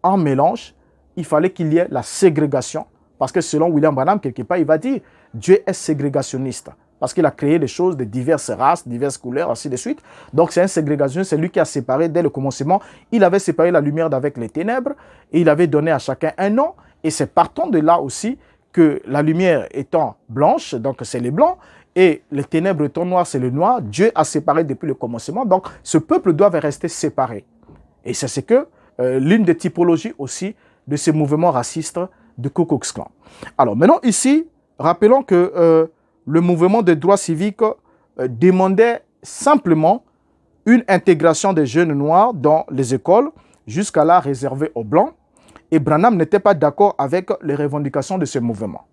A: un mélange, il fallait qu'il y ait la ségrégation. Parce que selon William Branham, quelque part, il va dire Dieu est ségrégationniste. Parce qu'il a créé des choses de diverses races, diverses couleurs, ainsi de suite. Donc c'est un ségrégationniste, c'est lui qui a séparé dès le commencement. Il avait séparé la lumière d'avec les ténèbres et il avait donné à chacun un nom. Et c'est partant de là aussi que la lumière étant blanche, donc c'est les blancs, et les ténèbres étant noires, c'est le noir. Dieu a séparé depuis le commencement. Donc ce peuple doit rester séparé. Et c'est ce que l'une des typologies aussi de ces mouvements racistes de Ku Klux Klan. Alors maintenant ici, rappelons que le mouvement des droits civiques demandait simplement une intégration des jeunes noirs dans les écoles, jusqu'à là réservée aux blancs. Et Branham n'était pas d'accord avec les revendications de ce mouvement.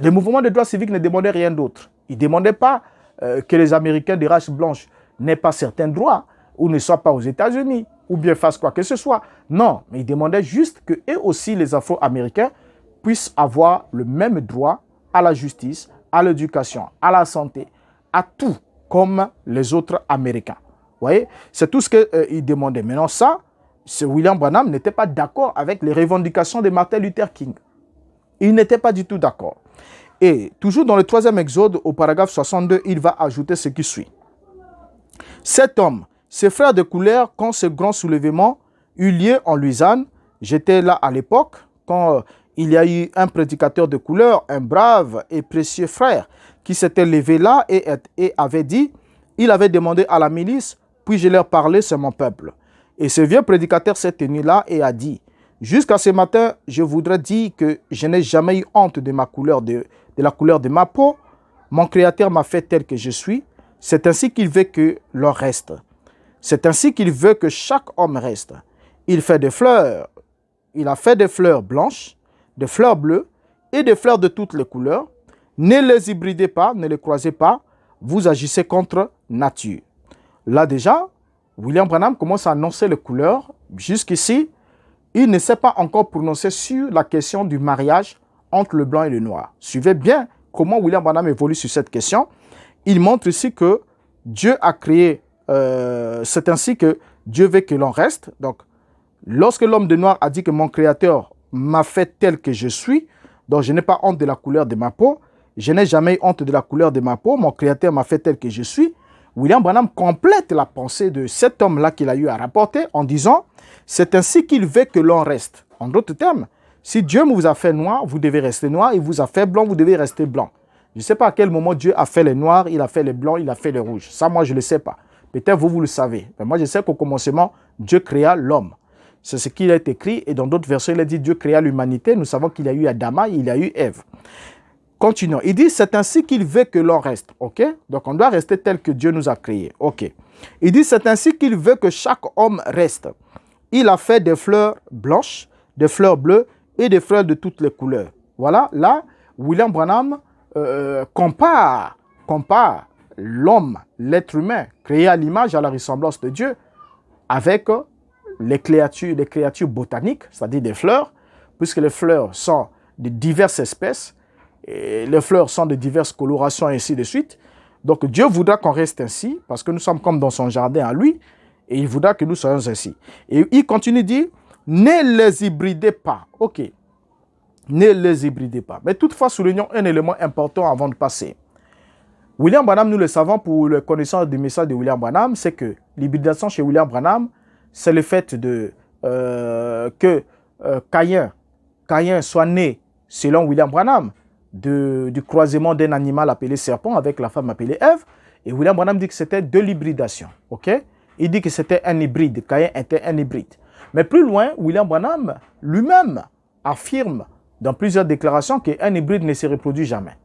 A: Le mouvement des droits civiques ne demandait rien d'autre. Il ne demandait pas que les Américains de race blanche n'aient pas certains droits, ou ne soient pas aux États-Unis, ou bien fassent quoi que ce soit. Non, mais il demandait juste que eux aussi, les Afro-Américains, puissent avoir le même droit à la justice, à l'éducation, à la santé, à tout, comme les autres Américains. Vous voyez, c'est tout ce qu'il demandait. Maintenant, ça, William Branham n'était pas d'accord avec les revendications de Martin Luther King. Il n'était pas du tout d'accord. Et toujours dans le 3e exode, au paragraphe 62, il va ajouter ce qui suit. Cet homme, ses frères de couleur, quand ce grand soulèvement eut lieu en Louisiane, j'étais là à l'époque, quand il y a eu un prédicateur de couleur, un brave et précieux frère, qui s'était levé là et avait dit, il avait demandé à la milice, puis je leur parlais, c'est mon peuple. Et ce vieux prédicateur s'est tenu là et a dit, jusqu'à ce matin, je voudrais dire que je n'ai jamais eu honte de ma couleur, de la couleur de ma peau. Mon Créateur m'a fait tel que je suis. C'est ainsi qu'il veut que l'on reste. C'est ainsi qu'il veut que chaque homme reste. Il fait des fleurs. Il a fait des fleurs blanches, des fleurs bleues et des fleurs de toutes les couleurs. Ne les hybridez pas, ne les croisez pas. Vous agissez contre nature. Là déjà, William Branham commence à annoncer les couleurs. Jusqu'ici, il ne s'est pas encore prononcé sur la question du mariage entre le blanc et le noir. Suivez bien comment William Branham évolue sur cette question. Il montre ici que Dieu a créé, c'est ainsi que Dieu veut que l'on reste. Donc, lorsque l'homme de noir a dit que mon Créateur m'a fait tel que je suis, donc je n'ai pas honte de la couleur de ma peau, je n'ai jamais honte de la couleur de ma peau, mon Créateur m'a fait tel que je suis, William Branham complète la pensée de cet homme-là qu'il a eu à rapporter en disant « C'est ainsi qu'il veut que l'on reste ». En d'autres termes, si Dieu vous a fait noir, vous devez rester noir. Il vous a fait blanc, vous devez rester blanc. Je ne sais pas à quel moment Dieu a fait les noirs, il a fait les blancs, il a fait les rouges. Ça, moi, je ne le sais pas. Peut-être vous le savez. Mais moi, je sais qu'au commencement, Dieu créa l'homme. C'est ce qu'il est écrit. Et dans d'autres versets, il a dit Dieu créa l'humanité. Nous savons qu'il y a eu Adama, il y a eu Ève. Continuons. Il dit, c'est ainsi qu'il veut que l'on reste. OK? Donc, on doit rester tel que Dieu nous a créés. OK. Il dit, c'est ainsi qu'il veut que chaque homme reste. Il a fait des fleurs blanches, des fleurs bleues et des fleurs de toutes les couleurs. Voilà. Là, William Branham compare l'homme, l'être humain, créé à l'image, à la ressemblance de Dieu, avec les créatures botaniques, c'est-à-dire des fleurs, puisque les fleurs sont de diverses espèces, et les fleurs sont de diverses colorations, et ainsi de suite. Donc Dieu voudra qu'on reste ainsi, parce que nous sommes comme dans son jardin à lui, et il voudra que nous soyons ainsi. Et il continue de dire, ne les hybridez pas. OK. Ne les hybridez pas. Mais toutefois, soulignons un élément important avant de passer. William Branham, nous le savons pour la connaissance du message de William Branham, c'est que l'hybridation chez William Branham, c'est le fait que Caïn soit né, selon William Branham, du croisement d'un animal appelé serpent avec la femme appelée Ève. Et William Branham dit que c'était de l'hybridation. Okay? Il dit que c'était un hybride. Caïn était un hybride. Mais plus loin, William Branham lui-même affirme dans plusieurs déclarations qu'un hybride ne se reproduit jamais.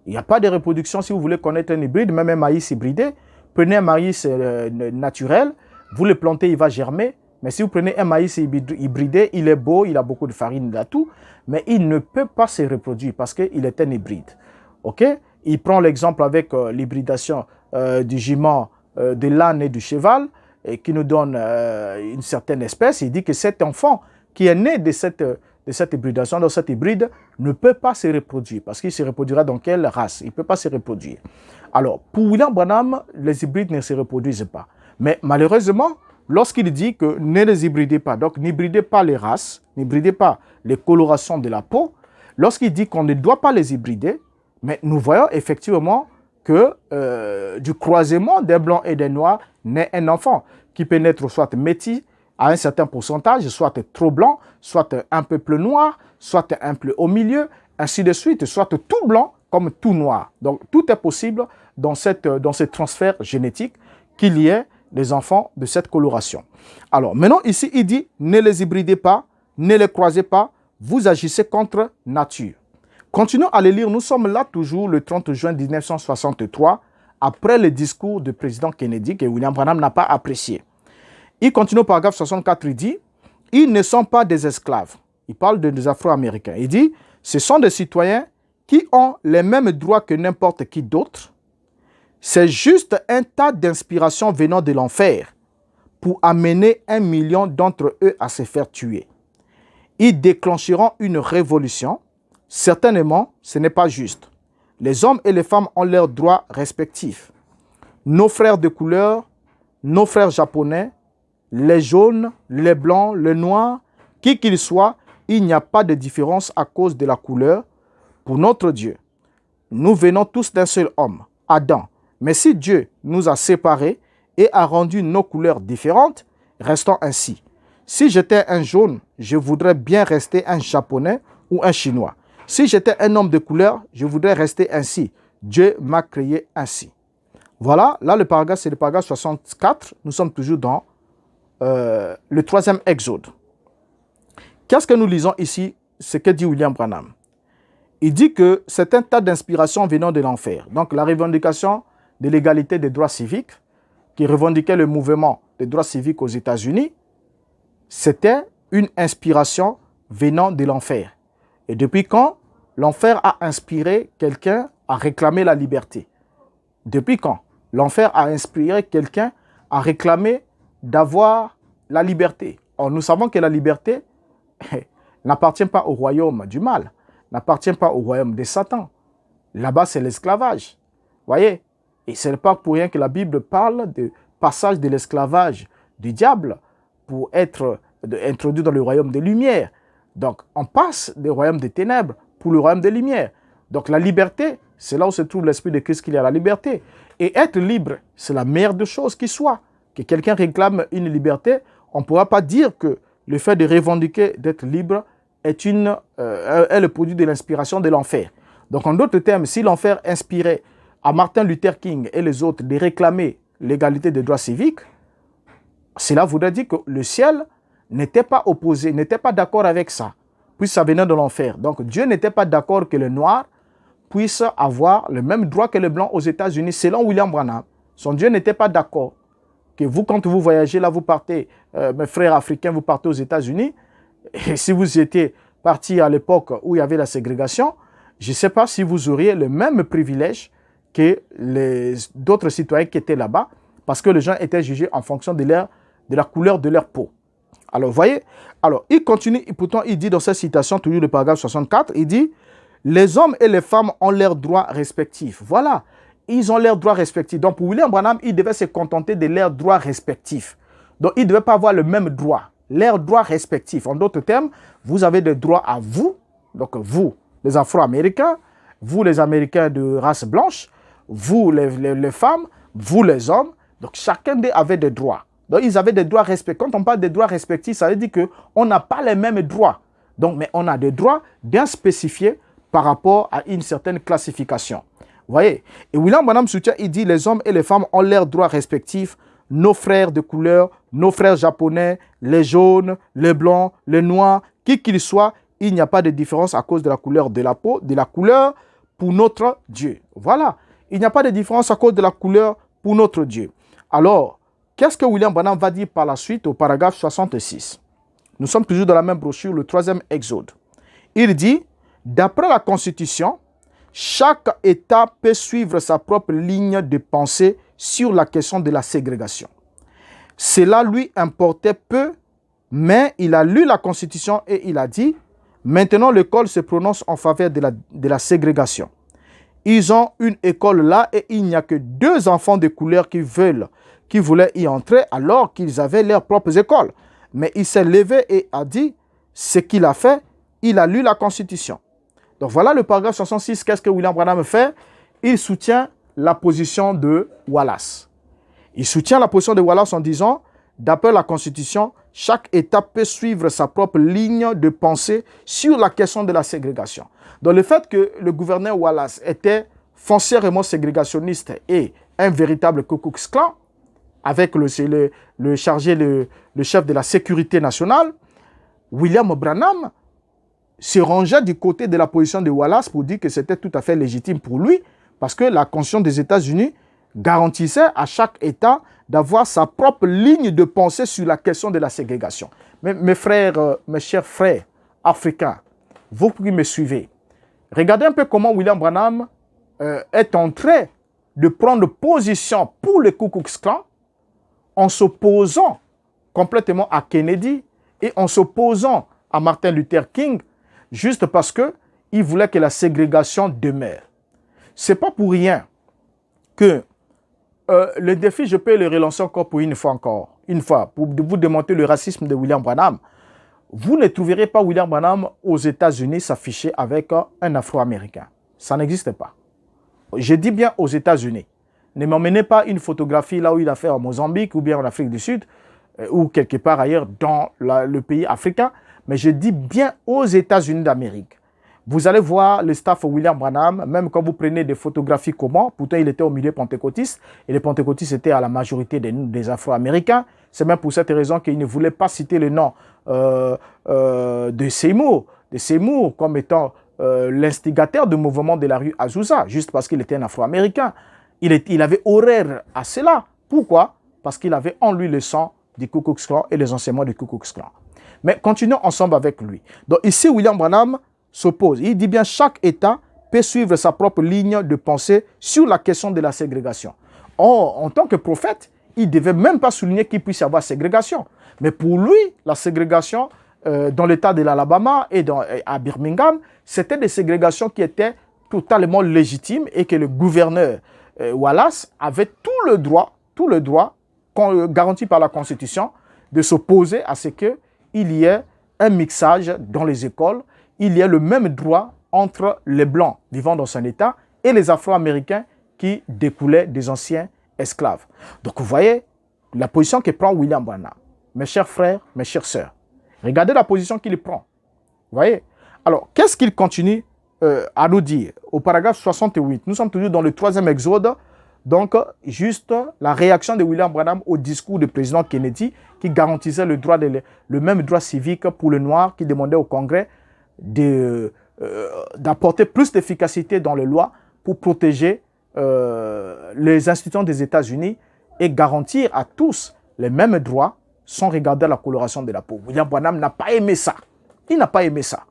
A: Il n'y a pas de reproduction si vous voulez connaître un hybride, même un maïs hybridé. Prenez un maïs naturel, vous le plantez, il va germer. Mais si vous prenez un maïs hybridé, il est beau, il a beaucoup de farine, il a tout, mais il ne peut pas se reproduire parce qu'il est un hybride. OK? Il prend l'exemple avec l'hybridation du jument, de l'âne et du cheval, et qui nous donne une certaine espèce. Il dit que cet enfant qui est né de cette hybridation, dans cet hybride, ne peut pas se reproduire. Parce qu'il se reproduira dans quelle race? Il ne peut pas se reproduire. Alors, pour William Branham, les hybrides ne se reproduisent pas. Mais malheureusement, lorsqu'il dit que ne les hybridez pas, donc n'hybridez pas les races, n'hybridez pas les colorations de la peau, lorsqu'il dit qu'on ne doit pas les hybrider, mais nous voyons effectivement que du croisement des blancs et des noirs naît un enfant qui peut naître soit métis à un certain pourcentage, soit trop blanc, soit un peu plus noir, soit un peu au milieu, ainsi de suite, soit tout blanc comme tout noir. Donc tout est possible dans ce transfert génétique qu'il y ait des enfants de cette coloration. Alors maintenant ici il dit ne les hybridez pas, ne les croisez pas, vous agissez contre nature. Continuons à les lire, nous sommes là toujours le 30 juin 1963, après le discours du président Kennedy que William Branham n'a pas apprécié. Il continue au paragraphe 64, il dit « Ils ne sont pas des esclaves ». Il parle des Afro-Américains. Il dit « Ce sont des citoyens qui ont les mêmes droits que n'importe qui d'autre. C'est juste un tas d'inspiration venant de l'enfer pour amener 1 million d'entre eux à se faire tuer. Ils déclencheront une révolution. Certainement, ce n'est pas juste. Les hommes et les femmes ont leurs droits respectifs. Nos frères de couleur, nos frères japonais, les jaunes, les blancs, les noirs, qui qu'ils soient, il n'y a pas de différence à cause de la couleur. Pour notre Dieu, nous venons tous d'un seul homme, Adam. Mais si Dieu nous a séparés et a rendu nos couleurs différentes, restons ainsi. Si j'étais un jaune, je voudrais bien rester un japonais ou un chinois. Si j'étais un homme de couleur, je voudrais rester ainsi. Dieu m'a créé ainsi. Voilà, là le paragraphe, c'est le paragraphe 64. Nous sommes toujours dans le troisième exode. Qu'est-ce que nous lisons ici? Ce que dit William Branham. Il dit que c'est un tas d'inspiration venant de l'enfer. Donc la revendication de l'égalité des droits civiques, qui revendiquait le mouvement des droits civiques aux États-Unis, c'était une inspiration venant de l'enfer. Et depuis quand l'enfer a inspiré quelqu'un à réclamer la liberté? Depuis quand l'enfer a inspiré quelqu'un à réclamer d'avoir la liberté? Or, nous savons que la liberté n'appartient pas au royaume du mal, n'appartient pas au royaume de Satan. Là-bas, c'est l'esclavage. Voyez? Et ce n'est pas pour rien que la Bible parle de passage de l'esclavage du diable pour être introduit dans le royaume des lumières. Donc, on passe du royaume des ténèbres pour le royaume des lumières. Donc, la liberté, c'est là où se trouve l'Esprit de Christ qu'il y a la liberté. Et être libre, c'est la meilleure des choses qui soit. Que quelqu'un réclame une liberté, on ne pourra pas dire que le fait de revendiquer d'être libre est le produit de l'inspiration de l'enfer. Donc, en d'autres termes, si l'enfer inspirait à Martin Luther King et les autres de réclamer l'égalité des droits civiques, cela voudrait dire que le ciel n'était pas opposé, n'était pas d'accord avec ça, puisque ça venait de l'enfer. Donc, Dieu n'était pas d'accord que les Noirs puissent avoir le même droit que les Blancs aux États-Unis, selon William Branham. Son Dieu n'était pas d'accord que vous, quand vous voyagez, là, vous partez, mes frères africains, vous partez aux États-Unis, et si vous étiez partis à l'époque où il y avait la ségrégation, je ne sais pas si vous auriez le même privilège que d'autres citoyens qui étaient là-bas, parce que les gens étaient jugés en fonction de la couleur de leur peau. Alors, voyez, alors, il continue, et pourtant, il dit dans cette citation, toujours le paragraphe 64, il dit « Les hommes et les femmes ont leurs droits respectifs. » Voilà, ils ont leurs droits respectifs. Donc, pour William Branham, il devait se contenter de leurs droits respectifs. Donc, il ne devait pas avoir le même droit, leurs droits respectifs. En d'autres termes, vous avez des droits à vous, donc vous, les Afro-Américains, vous, les Américains de race blanche, vous, les femmes, vous, les hommes. Donc, chacun d'eux avait des droits. Donc, ils avaient des droits respectifs. Quand on parle des droits respectifs, ça veut dire qu'on n'a pas les mêmes droits. Donc, mais on a des droits bien spécifiés par rapport à une certaine classification. Vous voyez? Et William Branham soutient, il dit, les hommes et les femmes ont leurs droits respectifs. Nos frères de couleur, nos frères japonais, les jaunes, les blancs, les noirs, qui qu'ils soient, il n'y a pas de différence à cause de la couleur de la peau, de la couleur pour notre Dieu. Voilà. Il n'y a pas de différence à cause de la couleur pour notre Dieu. Alors, qu'est-ce que William Branham va dire par la suite au paragraphe 66? Nous sommes toujours dans la même brochure, le troisième exode. Il dit, d'après la Constitution, chaque État peut suivre sa propre ligne de pensée sur la question de la ségrégation. Cela lui importait peu, mais il a lu la Constitution et il a dit, maintenant l'école se prononce en faveur de la ségrégation. Ils ont une école là et il n'y a que 2 enfants de couleur qui voulaient y entrer alors qu'ils avaient leurs propres écoles. Mais il s'est levé et a dit ce qu'il a fait, il a lu la Constitution. Donc voilà le paragraphe 66, qu'est-ce que William Branham fait? Il soutient la position de Wallace. Il soutient la position de Wallace en disant, d'après la Constitution, chaque État peut suivre sa propre ligne de pensée sur la question de la ségrégation. Donc le fait que le gouverneur Wallace était foncièrement ségrégationniste et un véritable Ku Klux Klan, avec le chef de la sécurité nationale, William Branham se rangeait du côté de la position de Wallace pour dire que c'était tout à fait légitime pour lui, parce que la Constitution des États-Unis garantissait à chaque État d'avoir sa propre ligne de pensée sur la question de la ségrégation. Mais mes frères, mes chers frères africains, vous qui me suivez, regardez un peu comment William Branham est en train de prendre position pour le Ku Klux Klan en s'opposant complètement à Kennedy et en s'opposant à Martin Luther King, juste parce qu'il voulait que la ségrégation demeure. Ce n'est pas pour rien que le défi, je peux le relancer encore pour une fois, pour vous démontrer le racisme de William Branham. Vous ne trouverez pas William Branham aux États-Unis s'afficher avec un Afro-Américain. Ça n'existe pas. Je dis bien aux États-Unis. Ne m'emmenez pas une photographie là où il a fait en Mozambique ou bien en Afrique du Sud ou quelque part ailleurs dans le pays africain. Mais je dis bien aux États-Unis d'Amérique. Vous allez voir le staff William Branham, même quand vous prenez des photographies comment, pourtant il était au milieu pentecôtiste, et les pentecôtistes étaient à la majorité des Afro-Américains. C'est même pour cette raison qu'il ne voulait pas citer le nom de Seymour comme étant l'instigateur du mouvement de la rue Azusa, juste parce qu'il était un Afro-Américain. Il avait horreur à cela. Pourquoi? Parce qu'il avait en lui le sang du Ku Klux Klan et les enseignements du Ku Klux Klan. Mais continuons ensemble avec lui. Donc ici, William Branham s'oppose. Il dit bien chaque État peut suivre sa propre ligne de pensée sur la question de la ségrégation. Or, en tant que prophète, il ne devait même pas souligner qu'il puisse y avoir ségrégation. Mais pour lui, la ségrégation dans l'État de l'Alabama et à Birmingham, c'était des ségrégations qui étaient totalement légitimes et que le gouverneur Wallace avait tout le droit garanti par la Constitution de s'opposer à ce qu'il y ait un mixage dans les écoles, il y ait le même droit entre les Blancs vivant dans son État et les Afro-Américains qui découlaient des anciens esclaves. Donc vous voyez la position que prend William Branham. Mes chers frères, mes chères sœurs, regardez la position qu'il prend. Vous voyez? Alors, qu'est-ce qu'il continue à nous dire? Au paragraphe 68, nous sommes toujours dans le 3e exode, donc juste la réaction de William Branham au discours du président Kennedy qui garantissait le même droit civique pour le noir, qui demandait au Congrès d'apporter plus d'efficacité dans les lois pour protéger les institutions des États-Unis et garantir à tous les mêmes droits sans regarder la coloration de la peau. William Branham n'a pas aimé ça. Il n'a pas aimé ça.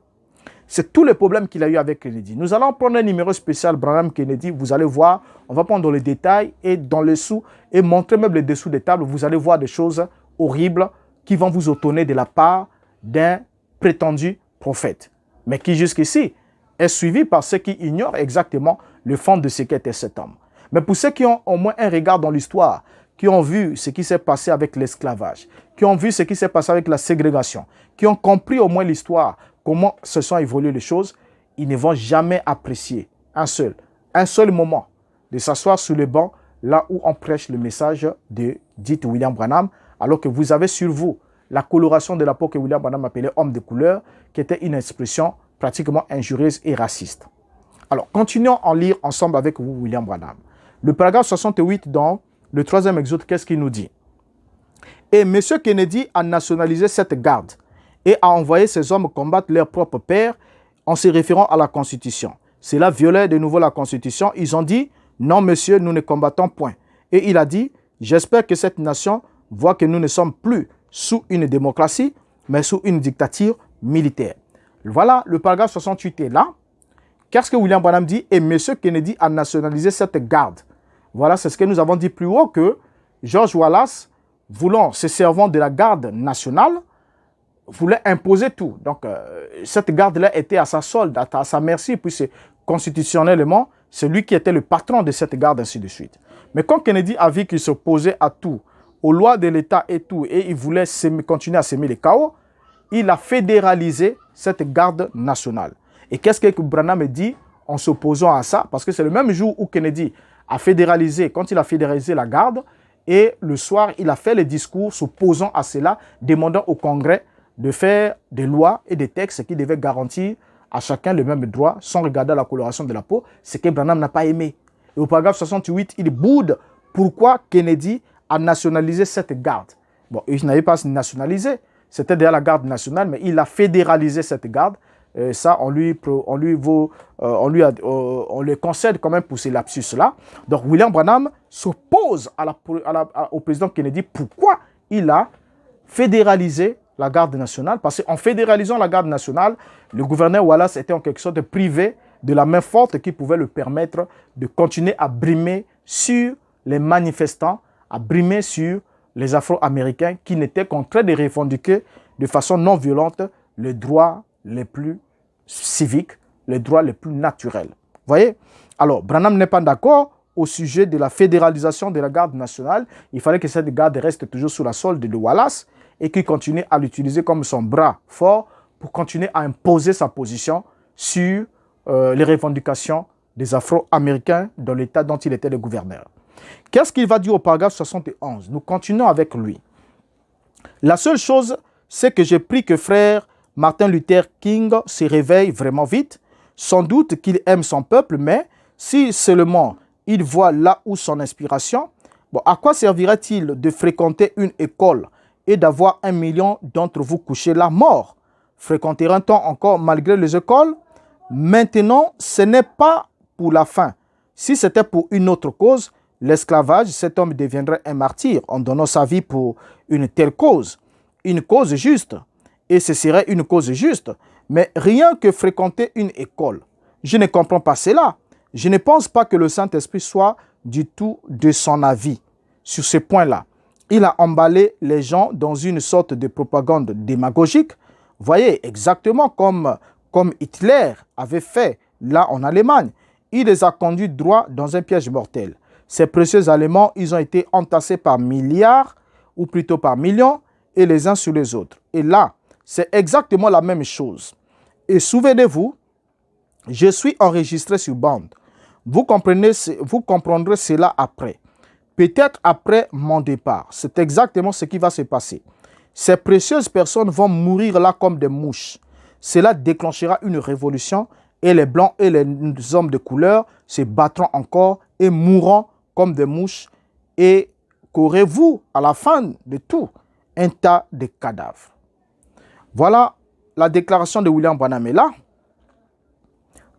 A: C'est tous les problèmes qu'il a eu avec Kennedy. Nous allons prendre un numéro spécial Branham-Kennedy. Vous allez voir, on va prendre dans les détails et dans les sous et montrer même les dessous des tables. Vous allez voir des choses horribles qui vont vous étonner de la part d'un prétendu prophète, mais qui jusqu'ici est suivi par ceux qui ignorent exactement le fond de ce qu'était cet homme. Mais pour ceux qui ont au moins un regard dans l'histoire, qui ont vu ce qui s'est passé avec l'esclavage, qui ont vu ce qui s'est passé avec la ségrégation, qui ont compris au moins l'histoire, comment se sont évoluées les choses, ils ne vont jamais apprécier un seul moment de s'asseoir sur le banc, là où on prêche le message de dit William Branham, alors que vous avez sur vous la coloration de la peau que William Branham appelait homme de couleur, qui était une expression pratiquement injurieuse et raciste. Alors, continuons à lire ensemble avec vous William Branham. Le paragraphe 68, dans le 3e exode, qu'est-ce qu'il nous dit? Et M. Kennedy a nationalisé cette garde et a envoyé ses hommes combattre leur propre père en se référant à la Constitution. Cela violait de nouveau la Constitution. Ils ont dit, non monsieur, nous ne combattons point. Et il a dit, j'espère que cette nation voit que nous ne sommes plus sous une démocratie, mais sous une dictature militaire. Voilà, le paragraphe 68 est là. Qu'est-ce que William Branham dit? Et M. Kennedy a nationalisé cette garde. Voilà, c'est ce que nous avons dit plus haut, que George Wallace, voulant se servant de la garde nationale, voulait imposer tout. Donc, cette garde-là était à sa solde, à sa merci, puisque constitutionnellement, c'est lui qui était le patron de cette garde, ainsi de suite. Mais quand Kennedy a vu qu'il s'opposait à tout, aux lois de l'État et tout, et il voulait continuer à semer le chaos, il a fédéralisé cette garde nationale. Et qu'est-ce que Branham dit en s'opposant à ça? Parce que c'est le même jour où Kennedy a fédéralisé, quand il a fédéralisé la garde, et le soir, il a fait les discours s'opposant à cela, demandant au Congrès de faire des lois et des textes qui devaient garantir à chacun le même droit sans regarder la coloration de la peau, ce que Branham n'a pas aimé. Et au paragraphe 68, il boude pourquoi Kennedy a nationalisé cette garde. Bon, il n'avait pas nationalisé, c'était déjà la garde nationale, mais il a fédéralisé cette garde. Ça, on le concède quand même pour ces lapsus-là. Donc, William Branham s'oppose au président Kennedy. Pourquoi il a fédéralisé la garde nationale? Parce qu'en fédéralisant la garde nationale, le gouverneur Wallace était en quelque sorte privé de la main forte qui pouvait le permettre de continuer à brimer sur les manifestants, à brimer sur les Afro-Américains qui n'étaient qu'en train de revendiquer de façon non violente les droits les plus civiques, les droits les plus naturels. Vous voyez? Alors, Branham n'est pas d'accord au sujet de la fédéralisation de la garde nationale. Il fallait que cette garde reste toujours sous la solde de Wallace et qu'il continue à l'utiliser comme son bras fort pour continuer à imposer sa position sur les revendications des Afro-Américains dans l'État dont il était le gouverneur. Qu'est-ce qu'il va dire au paragraphe 71? Nous continuons avec lui. La seule chose, c'est que j'ai pris que frère Martin Luther King se réveille vraiment vite, Sans doute qu'il aime son peuple, mais si seulement il voit là où son inspiration, bon, à quoi servirait-il de fréquenter une école et d'avoir 1 million d'entre vous couchés là morts? Fréquenterait-on encore malgré les écoles? Maintenant, ce n'est pas pour la fin. Si c'était pour une autre cause, l'esclavage, cet homme deviendrait un martyr en donnant sa vie pour une telle cause. Une cause juste. Et ce serait une cause juste. Mais rien que fréquenter une école. Je ne comprends pas cela. Je ne pense pas que le Saint-Esprit soit du tout de son avis sur ce point-là. Il a emballé les gens dans une sorte de propagande démagogique. Voyez, exactement comme Hitler avait fait là en Allemagne. Il les a conduits droit dans un piège mortel. Ces précieux Allemands, ils ont été entassés par milliards, ou plutôt par millions, et les uns sur les autres. Et là, c'est exactement la même chose. Et souvenez-vous, je suis enregistré sur bande. Vous comprendrez cela après. Peut-être après mon départ. C'est exactement ce qui va se passer. Ces précieuses personnes vont mourir là comme des mouches. Cela déclenchera une révolution et les blancs et les hommes de couleur se battront encore et mourront comme des mouches. Et qu'aurez-vous à la fin de tout? Un tas de cadavres. Voilà la déclaration de William Branham est là.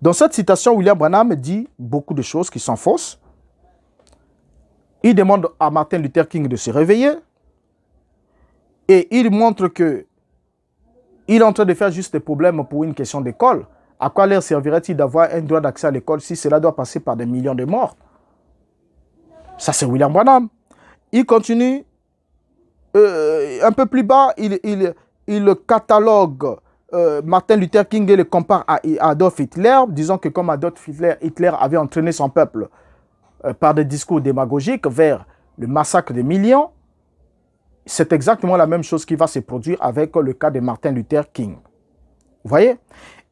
A: Dans cette citation, William Branham dit beaucoup de choses qui sont fausses. Il demande à Martin Luther King de se réveiller. Et il montre que il est en train de faire juste des problèmes pour une question d'école. À quoi leur servirait-il d'avoir un droit d'accès à l'école si cela doit passer par des millions de morts? Ça, c'est William Branham. Il continue. Un peu plus bas, il catalogue Martin Luther King et le compare à Adolf Hitler, disant que comme Adolf Hitler avait entraîné son peuple par des discours démagogiques vers le massacre des millions, c'est exactement la même chose qui va se produire avec le cas de Martin Luther King. Vous voyez?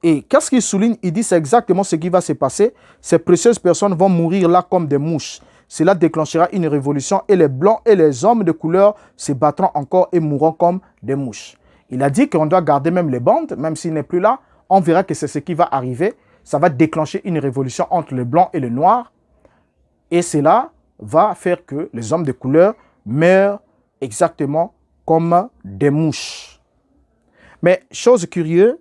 A: Et qu'est-ce qu'il souligne? Il dit c'est exactement ce qui va se passer. Ces précieuses personnes vont mourir là comme des mouches. Cela déclenchera une révolution et les blancs et les hommes de couleur se battront encore et mourront comme des mouches. Il a dit qu'on doit garder même les bandes, même s'il n'est plus là. On verra que c'est ce qui va arriver. Ça va déclencher une révolution entre les blancs et les noirs. Et cela va faire que les hommes de couleur meurent exactement comme des mouches. Mais chose curieuse,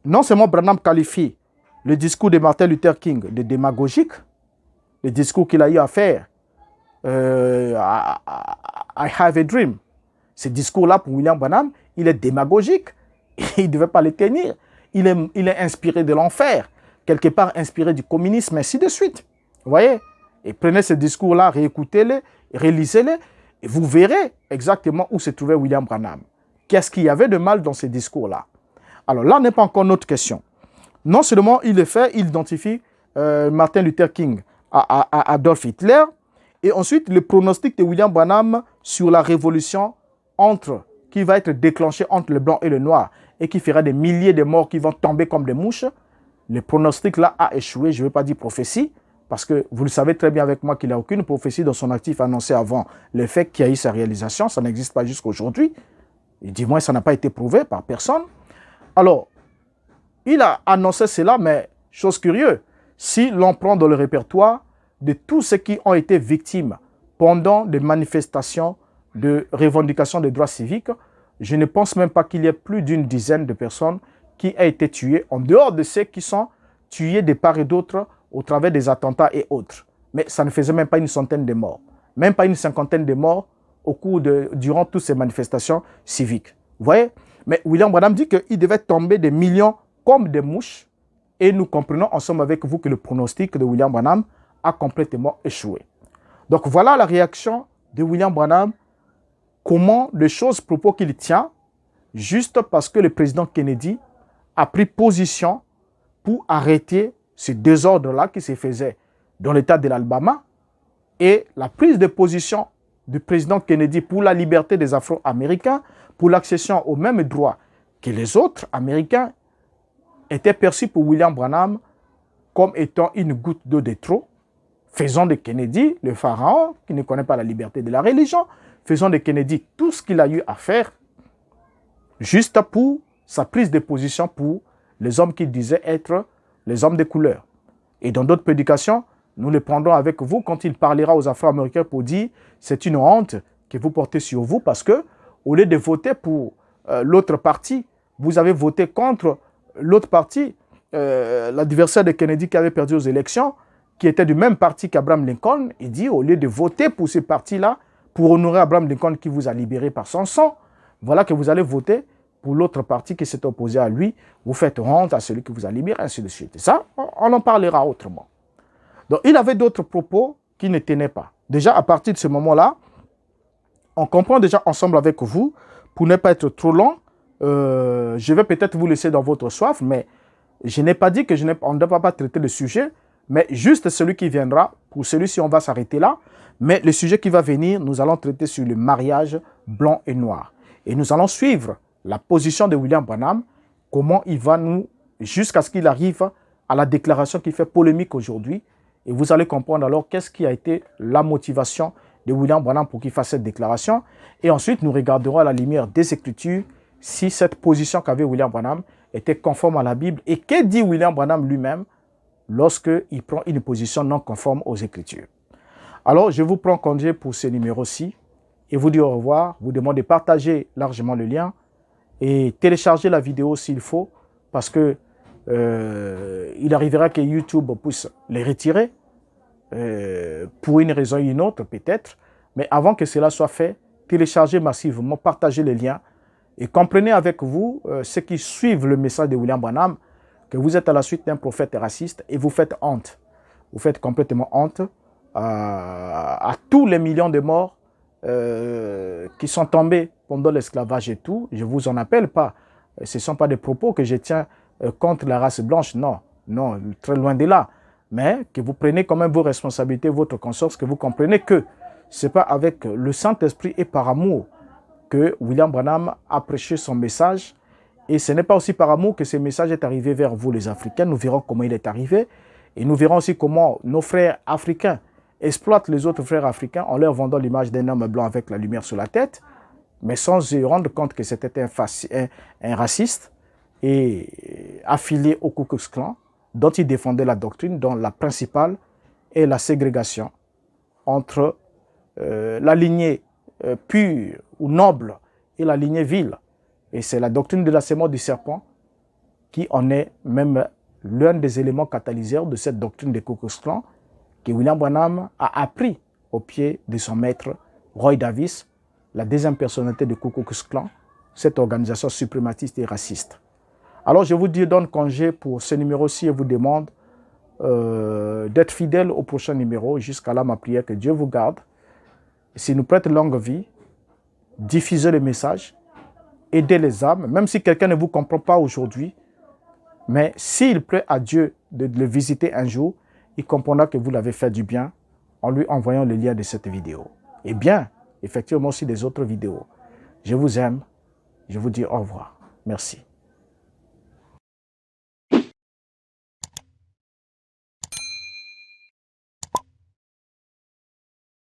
A: non seulement Branham qualifie le discours de Martin Luther King de démagogique, le discours qu'il a eu à faire, I have a dream. Ce discours-là, pour William Branham, il est démagogique. Il ne devait pas le tenir. Il est inspiré de l'enfer, quelque part inspiré du communisme, ainsi de suite. Vous voyez? Et prenez ce discours-là, réécoutez-le, relisez-le, et vous verrez exactement où se trouvait William Branham. Qu'est-ce qu'il y avait de mal dans ce discours-là? Alors là n'est pas encore notre question. Non seulement il le fait, il identifie Martin Luther King à Adolf Hitler, et ensuite le pronostic de William Branham sur la révolution qui va être déclenchée entre le blanc et le noir, et qui fera des milliers de morts qui vont tomber comme des mouches. Le pronostic là a échoué, je ne veux pas dire prophétie, parce que vous le savez très bien avec moi qu'il n'y a aucune prophétie dans son actif annoncée avant le fait qu'il y a eu sa réalisation. Ça n'existe pas jusqu'à aujourd'hui. Et du moins, ça n'a pas été prouvé par personne. Alors, il a annoncé cela, mais chose curieuse, si l'on prend dans le répertoire de tous ceux qui ont été victimes pendant des manifestations de revendication des droits civiques, je ne pense même pas qu'il y ait plus d'une dizaine de personnes qui aient été tuées, en dehors de ceux qui sont tués de part et d'autre au travers des attentats et autres. Mais ça ne faisait même pas une centaine de morts, même pas une cinquantaine de morts durant toutes ces manifestations civiques. Vous voyez? Mais William Branham dit qu'il devait tomber des millions comme des mouches, et nous comprenons ensemble avec vous que le pronostic de William Branham a complètement échoué. Donc voilà la réaction de William Branham, comment les choses, propos qu'il tient, juste parce que le président Kennedy a pris position pour arrêter ce désordre-là qui se faisait dans l'État de l'Alabama, et la prise de position du président Kennedy pour la liberté des Afro-Américains, pour l'accession aux mêmes droits que les autres Américains, était perçue pour William Branham comme étant une goutte d'eau de trop. Faisons de Kennedy le pharaon qui ne connaît pas la liberté de la religion. Faisons de Kennedy tout ce qu'il a eu à faire juste pour sa prise de position pour les hommes qu'il disait être les hommes de couleur. Et dans d'autres prédications, nous les prendrons avec vous quand il parlera aux Afro-Américains pour dire c'est une honte que vous portez sur vous parce que au lieu de voter pour l'autre parti, vous avez voté contre l'autre parti, l'adversaire de Kennedy qui avait perdu aux élections, qui était du même parti qu'Abraham Lincoln. Il dit au lieu de voter pour ce parti-là, pour honorer Abraham Lincoln qui vous a libéré par son sang, voilà que vous allez voter pour l'autre parti qui s'est opposé à lui. Vous faites honte à celui qui vous a libéré, ainsi de suite. Et ça, on en parlera autrement. Donc, il avait d'autres propos qui ne tenaient pas. Déjà, à partir de ce moment-là, on comprend déjà ensemble avec vous, pour ne pas être trop long, je vais peut-être vous laisser dans votre soif, mais je n'ai pas dit qu'on ne doit pas traiter le sujet, mais juste celui qui viendra, pour celui-ci, on va s'arrêter là. Mais le sujet qui va venir, nous allons traiter sur le mariage blanc et noir. Et nous allons suivre la position de William Branham, comment il va nous, jusqu'à ce qu'il arrive à la déclaration qui fait polémique aujourd'hui. Et vous allez comprendre alors qu'est-ce qui a été la motivation de William Branham pour qu'il fasse cette déclaration. Et ensuite, nous regarderons à la lumière des Écritures si cette position qu'avait William Branham était conforme à la Bible. Et que dit William Branham lui-même lorsqu'il prend une position non conforme aux Écritures. Alors, je vous prends congé pour ce numéro-ci et vous dis au revoir. Vous demande de partager largement le lien et télécharger la vidéo s'il faut parce que il arrivera que YouTube puisse les retirer pour une raison ou une autre peut-être. Mais avant que cela soit fait, téléchargez massivement, partagez les liens et comprenez avec vous, ceux qui suivent le message de William Branham, que vous êtes à la suite d'un prophète raciste et vous faites honte. Vous faites complètement honte à tous les millions de morts qui sont tombés pendant l'esclavage et tout. Je ne vous en appelle pas. Ce ne sont pas des propos que je tiens contre la race blanche. Non, non, très loin de là. Mais que vous preniez quand même vos responsabilités, votre conscience, que vous comprenez que ce n'est pas avec le Saint-Esprit et par amour que William Branham a prêché son message. Et ce n'est pas aussi par amour que ce message est arrivé vers vous les Africains. Nous verrons comment il est arrivé. Et nous verrons aussi comment nos frères africains exploitent les autres frères africains en leur vendant l'image d'un homme blanc avec la lumière sur la tête, mais sans se rendre compte que c'était un raciste et affilié au Ku Klux Klan, dont il défendait la doctrine, dont la principale est la ségrégation entre la lignée pure ou noble et la lignée vile. Et c'est la doctrine de la sémence du serpent qui en est même l'un des éléments catalyseurs de cette doctrine de Ku Klux Klan que William Branham a appris au pied de son maître Roy Davis, la deuxième personnalité de Ku Klux Klan, cette organisation suprématiste et raciste. Alors je vous donne congé pour ce numéro-ci et vous demande d'être fidèle au prochain numéro. Jusqu'à là, ma prière, que Dieu vous garde. S'il nous prête longue vie, diffusez le message, aidez les âmes, même si quelqu'un ne vous comprend pas aujourd'hui, mais s'il plaît à Dieu de le visiter un jour, il comprendra que vous l'avez fait du bien en lui envoyant le lien de cette vidéo. Et bien, effectivement aussi des autres vidéos. Je vous aime, je vous dis au revoir. Merci.